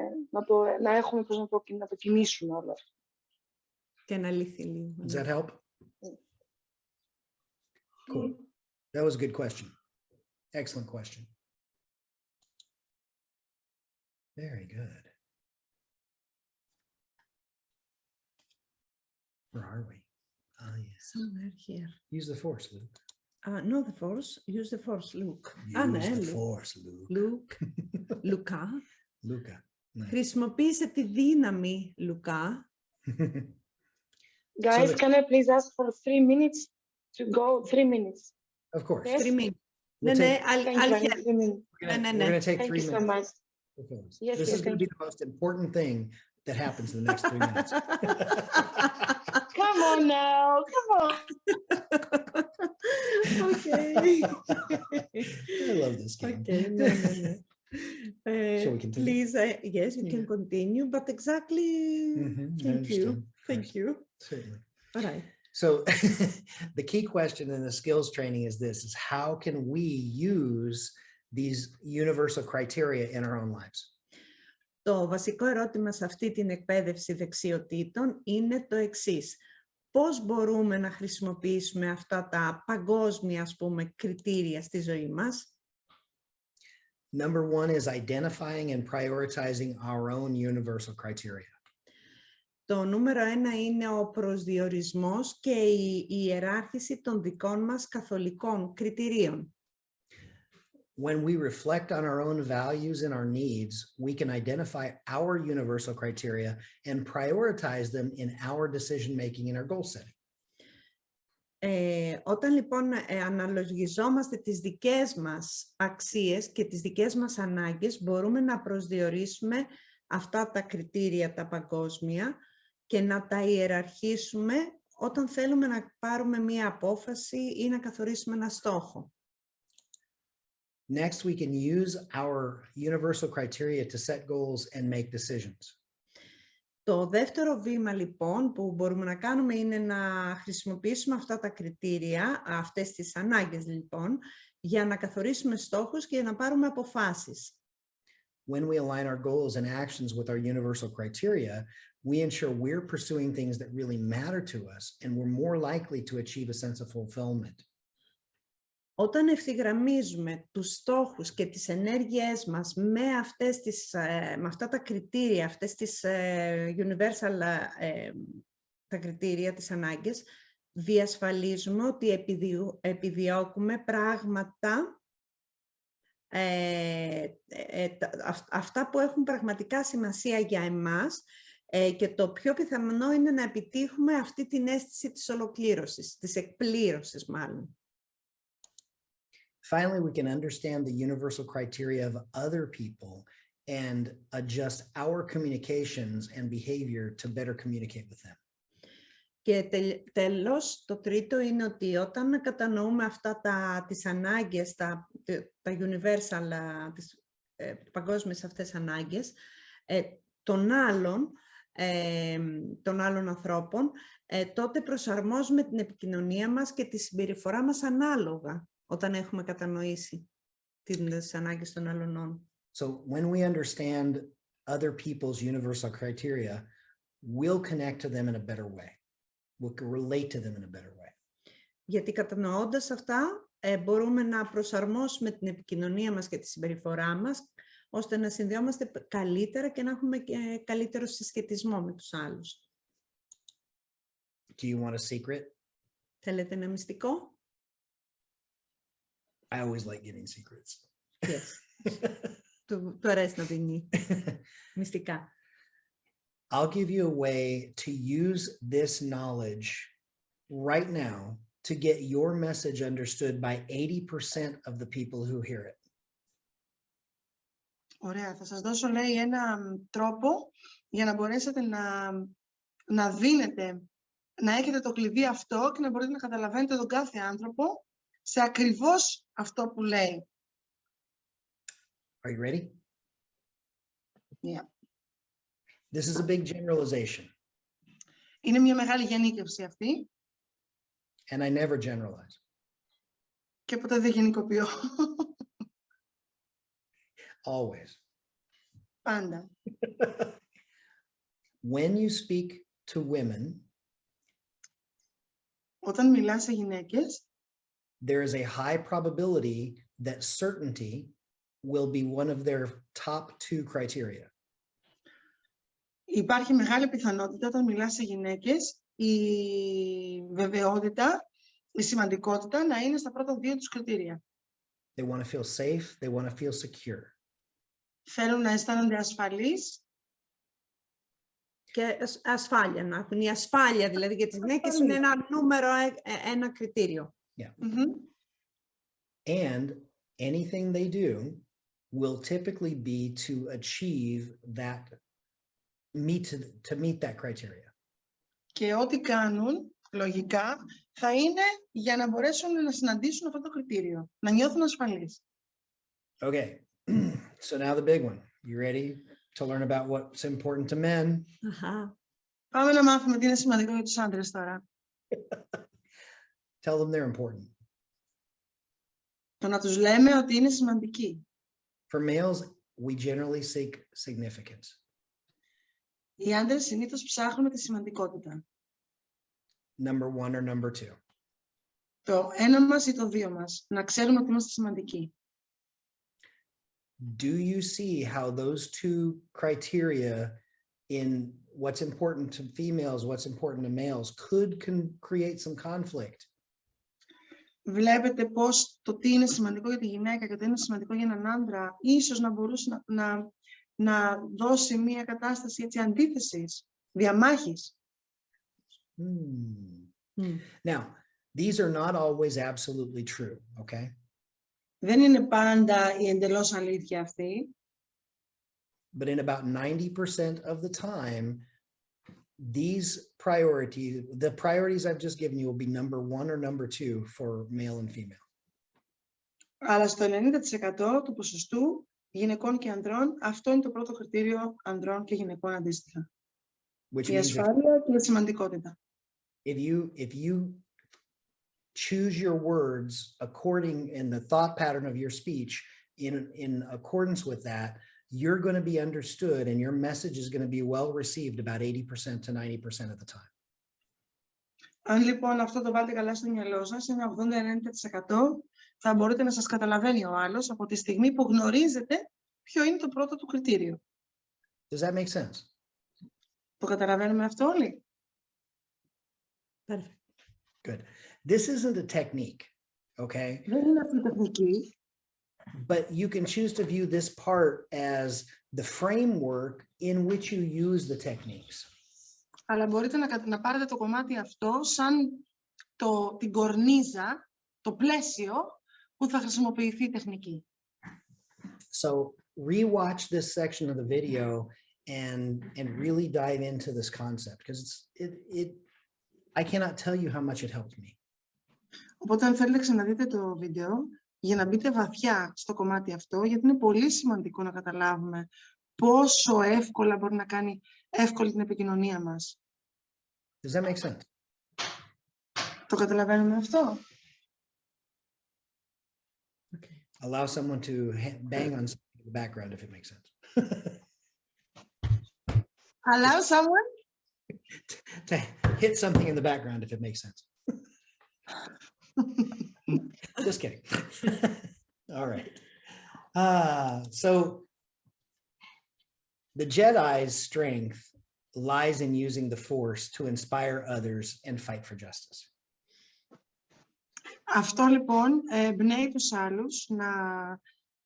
να έχουμε πώς να το κινήσουμε όλο αυτό. Και να λύθει λίγο. Does that help? Cool. That was a good question. Excellent question. Very good. Where are we? Yes. Somewhere here. Use the force, Luke. No, the force. Use the force, Luke. Use the force, Luke. Luke. Luca. Luca. Nice. Χρησιμοποίησε τη δύναμη, Λουκά. Guys, can I please ask for 3 minutes to go? 3 minutes. Of course. Yes? 3 minutes. We'll Ναι, Alright. we're going to take 3 Thank you so minutes. much. Yes, This yes, is going to be thank the most important thing that happens in the next 3 minutes. Come on now, come on. Okay. I love this game. Okay, no. Shall we continue? Please, yes, you can continue, but exactly, thank you. Thank you. Certainly. All right. So the key question in the skills training is this, is how can we use these universal criteria in our own lives? Το βασικό ερώτημα σε αυτή την εκπαίδευση δεξιοτήτων είναι το εξής. Πώς μπορούμε να χρησιμοποιήσουμε αυτά τα παγκόσμια, ας πούμε, κριτήρια στη ζωή μας? Number 1 is identifying and prioritizing our own universal criteria. Το νούμερο 1 είναι ο προσδιορισμός και η ιεράρχηση των δικών μας καθολικών κριτηρίων. When we reflect on our own values and our needs, we can identify our universal criteria and prioritize them in our decision-making and our goal setting. Όταν λοιπόν αναλογιζόμαστε τις δικές μας αξίες και τις δικές μας ανάγκες, μπορούμε να προσδιορίσουμε αυτά τα κριτήρια τα παγκόσμια και να τα ιεραρχήσουμε όταν θέλουμε να πάρουμε μία απόφαση ή να καθορίσουμε ένα στόχο. Next, we can use our universal criteria to set goals and make decisions. Το δεύτερο βήμα λοιπόν που μπορούμε να κάνουμε είναι να χρησιμοποιήσουμε αυτά τα κριτήρια, αυτές τις ανάγκες λοιπόν, για να καθορίσουμε στόχους και να πάρουμε αποφάσεις. When we align our goals and actions with our universal criteria, we ensure we're pursuing things that really matter to us and we're more likely to achieve a sense of fulfillment. Όταν ευθυγραμμίζουμε τους στόχους και τις ενέργειές μας με αυτά τα κριτήρια, αυτές τις universal τα κριτήρια, τις ανάγκες, διασφαλίζουμε ότι επιδιώκουμε πράγματα, αυτά που έχουν πραγματικά σημασία για εμάς, και το πιο πιθανό είναι να επιτύχουμε αυτή την αίσθηση της ολοκλήρωσης, της εκπλήρωσης μάλλον. Finally, we can understand the universal criteria of other people and adjust our communications and behavior to better communicate with them. Και τέλος, το τρίτο είναι ότι όταν κατανοούμε αυτά τις ανάγκες, τα universal, τις παγκόσμιες αυτές ανάγκες, των άλλων ανθρώπων, τότε προσαρμόζουμε την επικοινωνία μας και τη συμπεριφορά μας ανάλογα, όταν έχουμε κατανοήσει τις ανάγκες των αλλωνών. So when we understand other people's universal criteria, we'll connect to them in a better way. We'll relate to them in a better way. Γιατί κατανοώντας αυτά, μπορούμε να προσαρμόσουμε την επικοινωνία μας και τη συμπεριφορά μας, ώστε να συνδυόμαστε καλύτερα και να έχουμε και καλύτερο συσχετισμό με τους άλλους. Do you want a secret? Θέλετε ένα μυστικό? I always like giving secrets. Yes. Του αρέσει να δίνει μυστικά. I'll give you a way to use this knowledge right now to get your message understood by 80% of the people who hear it. Ωραία. Θα σας δώσω, λέει, ένα τρόπο για να μπορέσετε να δίνετε, να έχετε το κλειδί αυτό και να μπορείτε να καταλαβαίνετε τον κάθε άνθρωπο σε ακριβώς αυτό που λέει. Are you ready? Yeah. This is a big generalization. Είναι μια μεγάλη γενίκευση αυτή. And I never generalize. Και ποτέ δεν γενικοποιώ. Always. Πάντα. When you speak to women, όταν μιλάς σε γυναίκες, there is a high probability that certainty will be one of their top 2 criteria. Υπάρχει μεγάλη πιθανότητα όταν μιλάς σε γυναίκες η βεβαιότητα, η σημαντικότητα να είναι στα πρώτα 2 τους κριτήρια. They want to feel safe, they want to feel secure. Θέλουν να αισθάνονται ασφαλείς. Και ασφάλεια να έχουν. Η ασφάλεια δηλαδή για τις γυναίκες είναι ένα κριτήριο. Yeah. And anything they do will typically be to achieve that, to meet that criteria. Και ό,τι κάνουν, λογικά, θα είναι για να μπορέσουν να συναντήσουν αυτό το κριτήριο. Να νιώθουν ασφαλείς. Okay. So now the big one. You ready to learn about what's important to men? Πάμε να μάθουμε τι είναι σημαντικό για τους άντρες τώρα. Tell them they're important. Το να τους λέμε ότι είναι σημαντικοί. For males, we generally seek significance. Οι άντρες συνήθως ψάχνουμε τη σημαντικότητα. Number 1 or number 2. Το ένα μας ή το 2 μας. Να ξέρουμε ότι είμαστε σημαντικοί. Do you see how those 2 criteria in what's important to females, what's important to males could create some conflict? βλέπετε πώς το τι είναι σημαντικό για τη γυναίκα και το τι είναι σημαντικό για έναν άντρα ίσως να μπορούσε να δώσει μια κατάσταση έτσι αντίθεσης, διαμάχης. Now, these are not always absolutely true, okay? Δεν είναι πάντα η εντελώς αλήθεια αυτή. But in about 90% of the time, these priorities, the priorities I've just given you will be number 1 or number 2 for male and female. Αλλά στο 90% του ποσοστού γυναικών και ανδρών, αυτό είναι το πρώτο κριτήριο ανδρών και γυναικών αντίστοιχα. Η ασφάλεια και η σημαντικότητα. If you choose your words according in the thought pattern of your speech in accordance with that, you're going to be understood and your message is going to be well received about 80% to 90% of the time. Αν λοιπόν αυτό το βάλετε καλά στο μυαλό σας, ένα 80-90% θα μπορείτε να σας καταλαβαίνει ο άλλος από τη στιγμή που γνωρίζετε ποιο είναι το πρώτο του κριτήριο. Does that make sense? Το καταλαβαίνουμε αυτό όλοι? Perfect. Good. This isn't a technique, okay? Δεν είναι αυτή η τεχνική. But you can choose to view this part as the framework in which you use the techniques. Αλλά μπορείτε να πάρετε το κομμάτι αυτό σαν την κορνίζα, το πλαίσιο που θα χρησιμοποιηθεί η τεχνική. So rewatch this section of the video and really dive into this concept because I cannot tell you how much it helped me. Οπότε αν θέλετε ξαναδείτε το βίντεο για να μπείτε βαθιά στο κομμάτι αυτό, γιατί είναι πολύ σημαντικό να καταλάβουμε πόσο εύκολα μπορεί να κάνει εύκολη την επικοινωνία μας. Does that make sense? Το καταλαβαίνουμε αυτό? Okay. Allow someone to bang on something in the background if it makes sense. Allow someone? To hit something in the background if it makes sense. Just kidding. All right. So the Jedi's strength lies in using the Force to inspire others and fight for justice. Αυτό λοιπόν εμπνέει τους άλλους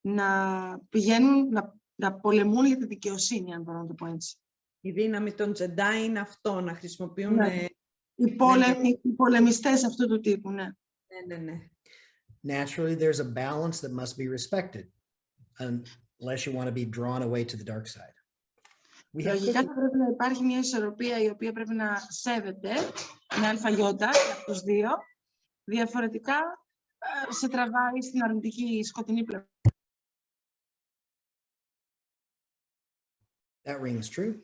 να πηγαίνουν, να πολεμούν για τη δικαιοσύνη, αν μπορώ να το πω έτσι. Η δύναμη των Jedi είναι αυτό, να χρησιμοποιούν... Ναι. Οι πολεμιστές αυτού του τύπου, ναι. Ναι. Naturally, there's a balance that must be respected, unless you want to be drawn away to the dark side. Λογικά θα πρέπει να υπάρχει μια ισορροπία η οποία πρέπει να σέβεται με αλφαγιώτα από τους δύο. Διαφορετικά σε τραβάει στην αρνητική σκοτεινή πλευρά. That rings true.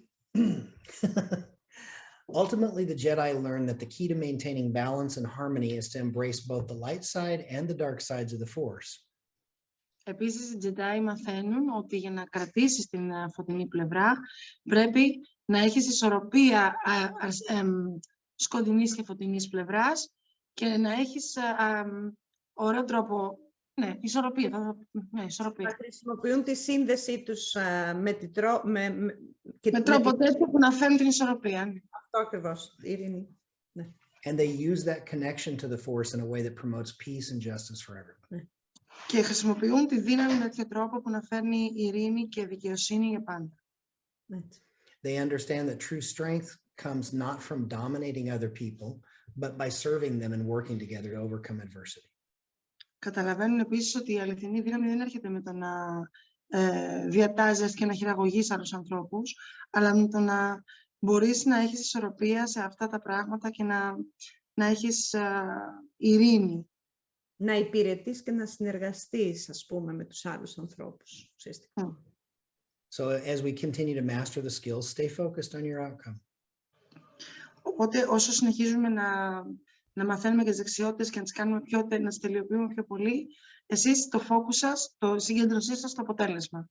Ultimately, the Jedi learned that the key to maintaining balance and harmony is to embrace both the light side and the dark sides of the Force. Επίσης, οι Jedi μαθαίνουν ότι για να κρατήσεις την φωτεινή πλευρά πρέπει να έχεις ισορροπία σκοτεινής και φωτεινής πλευράς και να έχεις ωραίο τρόπο. Ναι, ισορροπία. Θα χρησιμοποιούν τη σύνδεσή τους με τρόπο τέτοιο που να φέρουν την ισορροπία. Αυτό ακριβώς, ειρήνη. Ναι. And they use that connection to the Force in a way that promotes peace and justice for everyone. Ναι. Και χρησιμοποιούν τη δύναμη με τέτοιο τρόπο που να φέρνει ειρήνη και δικαιοσύνη για πάντα. Ναι. They understand that true strength comes not from dominating other people, but by serving them and working together to overcome adversity. Καταλαβαίνουν επίσης ότι η αληθινή δύναμη δεν έρχεται με το να διατάζεις και να χειραγωγείς άλλους ανθρώπους, αλλά με το να μπορείς να έχεις ισορροπία σε αυτά τα πράγματα και να έχεις ειρήνη. Να υπηρετείς και να συνεργαστείς, ας πούμε, με τους άλλους ανθρώπους. So as we continue to master the skills, stay focused on your outcome. Οπότε όσο συνεχίζουμε να μαθαίνουμε για τις δεξιότητες και να τις κάνουμε να τις τελειοποιούμε πιο πολύ, εσείς το focus σας, το συγκέντρωσή σας στο αποτέλεσμα.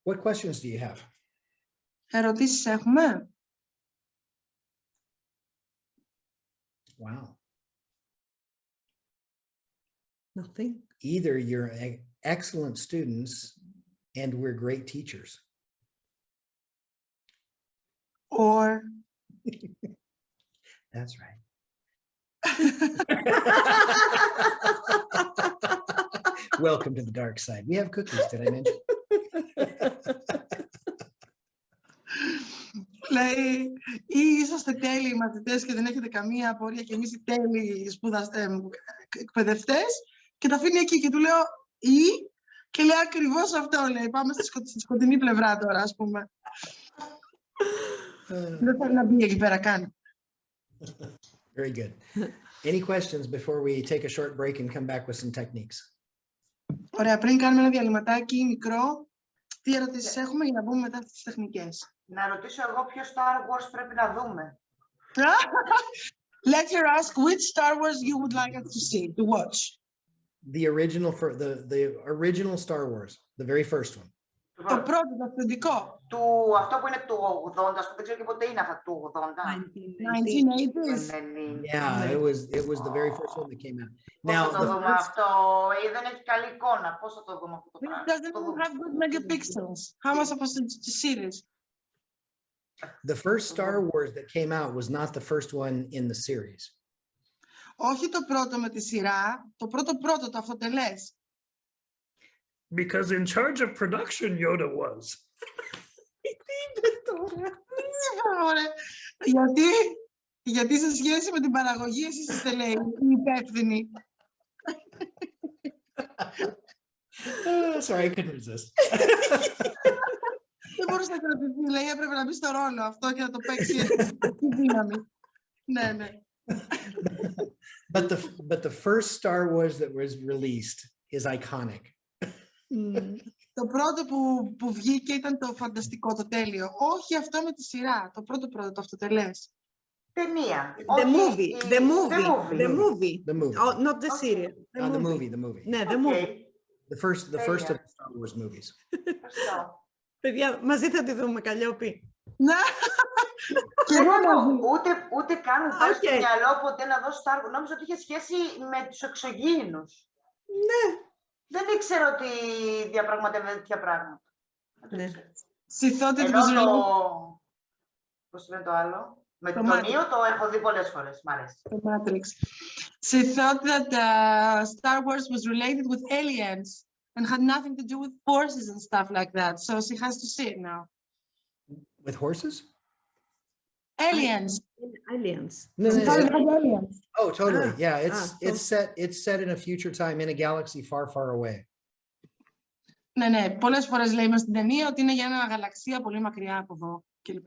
What questions do you have? Ερωτήσεις έχουμε? Wow. Nothing. Either you're excellent students and we're great teachers. Or... That's right. Welcome to the dark side. We have cookies, did I mention? Λέει, ή είσαστε τέλειοι μαθητές και δεν έχετε καμία απορία και εμείς οι τέλειοι εκπαιδευτές, και τα αφήνει εκεί και του λέω ή, και λέει ακριβώς αυτό, λέει, πάμε στη σκοτεινή πλευρά τώρα, ας πούμε. Δεν θέλει να μπει εκεί πέρα καν. Very good. Any questions before we take a short break and come back with some techniques? Ωραία, πριν κάνουμε ένα διαλυματάκι μικρό, τι ερωτήσεις έχουμε για να μπούμε μετά στις τεχνικές? Να ρωτήσω εγώ ποιο Star Wars πρέπει να δούμε. Let her ask which Star Wars you would like us to see, to watch. The original Star Wars, the very first one. Το πρώτο, το αυθεντικό. Αυτό που είναι του 80, δεν ξέρω και πότε είναι αυτό του 80. 1980s. Yeah, it was the very first one that came out. Πώς θα το δούμε αυτό, δεν έχει καλή εικόνα. Πώς θα το δούμε αυτό το πράγμα? It doesn't have good megapixels. How am I supposed to see this? The first Star Wars that came out was not the first one in the series. Όχι το πρώτο με τη σειρά, το πρώτο, το αυτοτελές. Because in charge of production Yoda was. Γιατί σε σχέση με την παραγωγή εσείς είστε, λέει, οι υπεύθυνοι. Sorry, I couldn't resist. Δεν μπορούσε να κρατηθεί, λέει, έπρεπε να μπει στο ρόλο αυτό και να το παίξει τη δύναμη. Ναι, ναι. But the first Star Wars that was released is iconic. Το πρώτο που βγήκε ήταν το φανταστικό, το τέλειο. Όχι αυτό με τη σειρά. Το πρώτο, το αυτοτελές. Ταινία. The movie. Oh, not the series. The movie. Ναι, the movie. The first of the Star Wars movies. Παιδιά, μαζί θα τη δούμε, Καλλιόπη. Ούτε καν μου πάει στο μυαλό ποτέ να δω Star Wars. Νόμιζα ότι είχε σχέση με τους εξωγήινους. Ναι. Δεν ήξερα ότι διαπραγματεύεται τέτοια πράγματα. Συθότητα πώς είναι το άλλο? Με τον Νίο το έχω δει πολλές φορές. Μ' αρέσει. Το Matrix. She thought that Star Wars was related with aliens and had nothing to do with horses and stuff like that. So she has to see it now. With horses? Aliens. Aliens. No. Aliens. Oh, totally. Yeah, it's set in a future time in a galaxy far, far away. Ναι, πολλές φορές λέει μες στην ταινία ότι είναι για ένα γαλαξία πολύ μακριά από εδώ κλπ.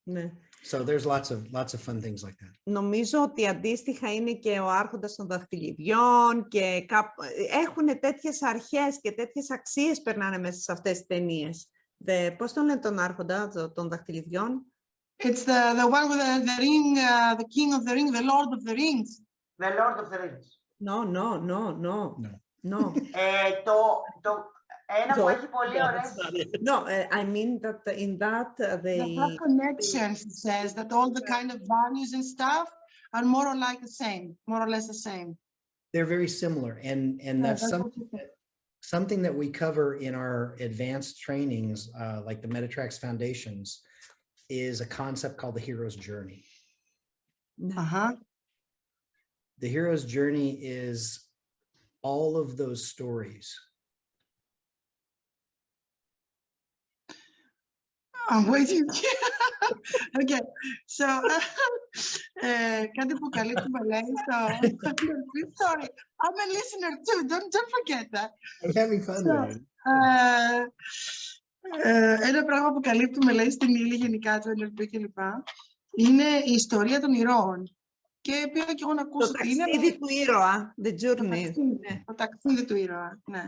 Ναι. So there's lots of fun things like that. Νομίζω ότι αντίστοιχα είναι και ο Άρχοντας των Δαχτυλιδιών και έχουν τέτοιες αρχές και τέτοιες αξίες περνάνε μέσα σε αυτές τις ταινίες. Πώς τον λένε τον Άρχοντα των Δαχτυλιδιών? It's the one with the ring, the king of the ring, the lord of the rings. The lord of the rings. No. Ένα που έχει πολύ ωραίες... No, I mean that in that they have connections, it says, that all the kind of values and stuff are more or less the same. They're very similar, and that's something that we cover in our advanced trainings, like the ΜΕΤΑ ΤΡΑΧ Foundations, is a concept called the hero's journey. The hero's journey is all of those stories. I'm waiting. Okay, so κάτι που καλύπτουμε λέει στο... Sorry, I'm a listener too, don't forget that. I'm having fun with it. Ένα πράγμα που καλύπτουμε λέει στην ύλη γενικά του NLP κλπ. Είναι η ιστορία των ηρώων. Και πήγα και εγώ να ακούσω το ταξίδι του ήρωα, the journey. Το ταξίδι του ήρωα, ναι.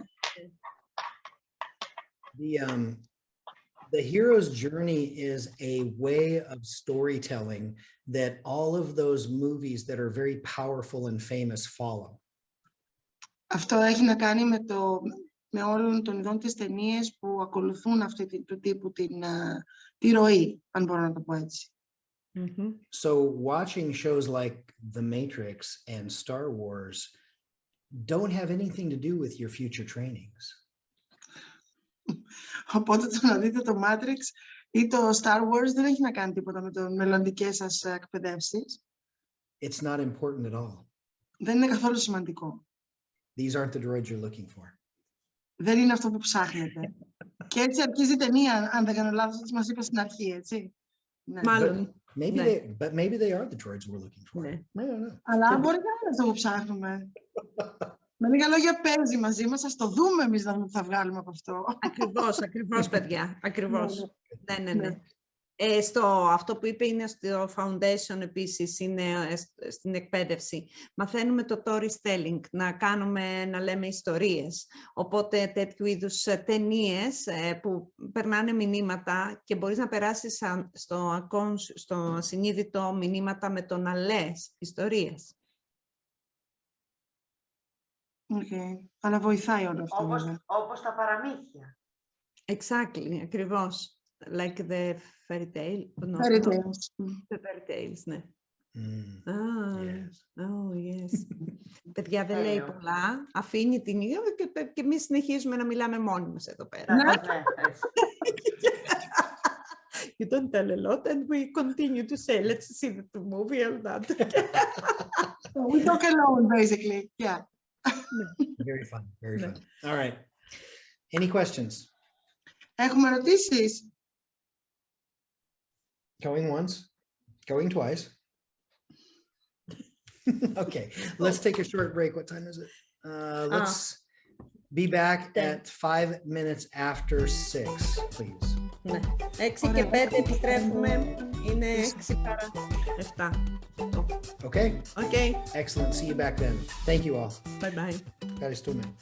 The hero's journey is a way of storytelling that all of those movies that are very powerful and famous follow. Αυτό έχει να κάνει με όλων των ειδών τις ταινίες που ακολουθούν αυτή του τύπου τη ροή, αν μπορώ να το πω έτσι. So watching shows like The Matrix and Star Wars don't have anything to do with your future trainings. Οπότε το να δείτε το Matrix ή το Star Wars δεν έχει να κάνει τίποτα με το μελλοντικές σας εκπαιδεύσεις. It's not important at all. Δεν είναι καθόλου σημαντικό. These aren't the droids you're looking for. Δεν είναι αυτό που ψάχνετε. Και έτσι αρχίζει η ταινία, αν δεν κάνω λάθος, όπως μας είπα στην αρχή, έτσι. Ναι. Μάλλον. But maybe they are the droids we're looking for. Ναι. I don't know. Αλλά μπορεί να είναι αυτό που ψάχνουμε. Με λίγα λόγια παίζει μαζί μας, ας το δούμε εμείς να δούμε τι θα βγάλουμε από αυτό. Ακριβώς, παιδιά. Ακριβώς. Ναι. Αυτό που είπε είναι στο foundation επίσης, είναι στην εκπαίδευση. Μαθαίνουμε το storytelling, να λέμε ιστορίες. Οπότε τέτοιου είδους ταινίες που περνάνε μηνύματα και μπορείς να περάσεις στο ασυνείδητο μηνύματα με το να λες ιστορίες. Okay. Αλλά βοηθάει όλο αυτό. Όπως τα παραμύθια. Exactly, ακριβώς. Like the fairy tale. No, Fairy tales. The fairy tales, ναι. Yes. Yes. Παιδιά, δεν λέει πολλά. Αφήνει την ίδια και εμείς συνεχίζουμε να μιλάμε μόνοι μας εδώ πέρα. You don't tell a lot and we continue to say, let's see the movie and that. We talk alone, basically. Yeah. Very fun. Very fun. All right. Any questions? Έχουμε ερωτήσεις? Going once, going twice. Okay, let's take a short break. What time is it? Let's be back at 5 minutes after 6, please. Ναι. 6 και 5 επιστρέφουμε. Είναι 6 παρά 7. Okay? Okay. Excellent. See you back then. Thank you all. Bye bye. Ευχαριστούμε.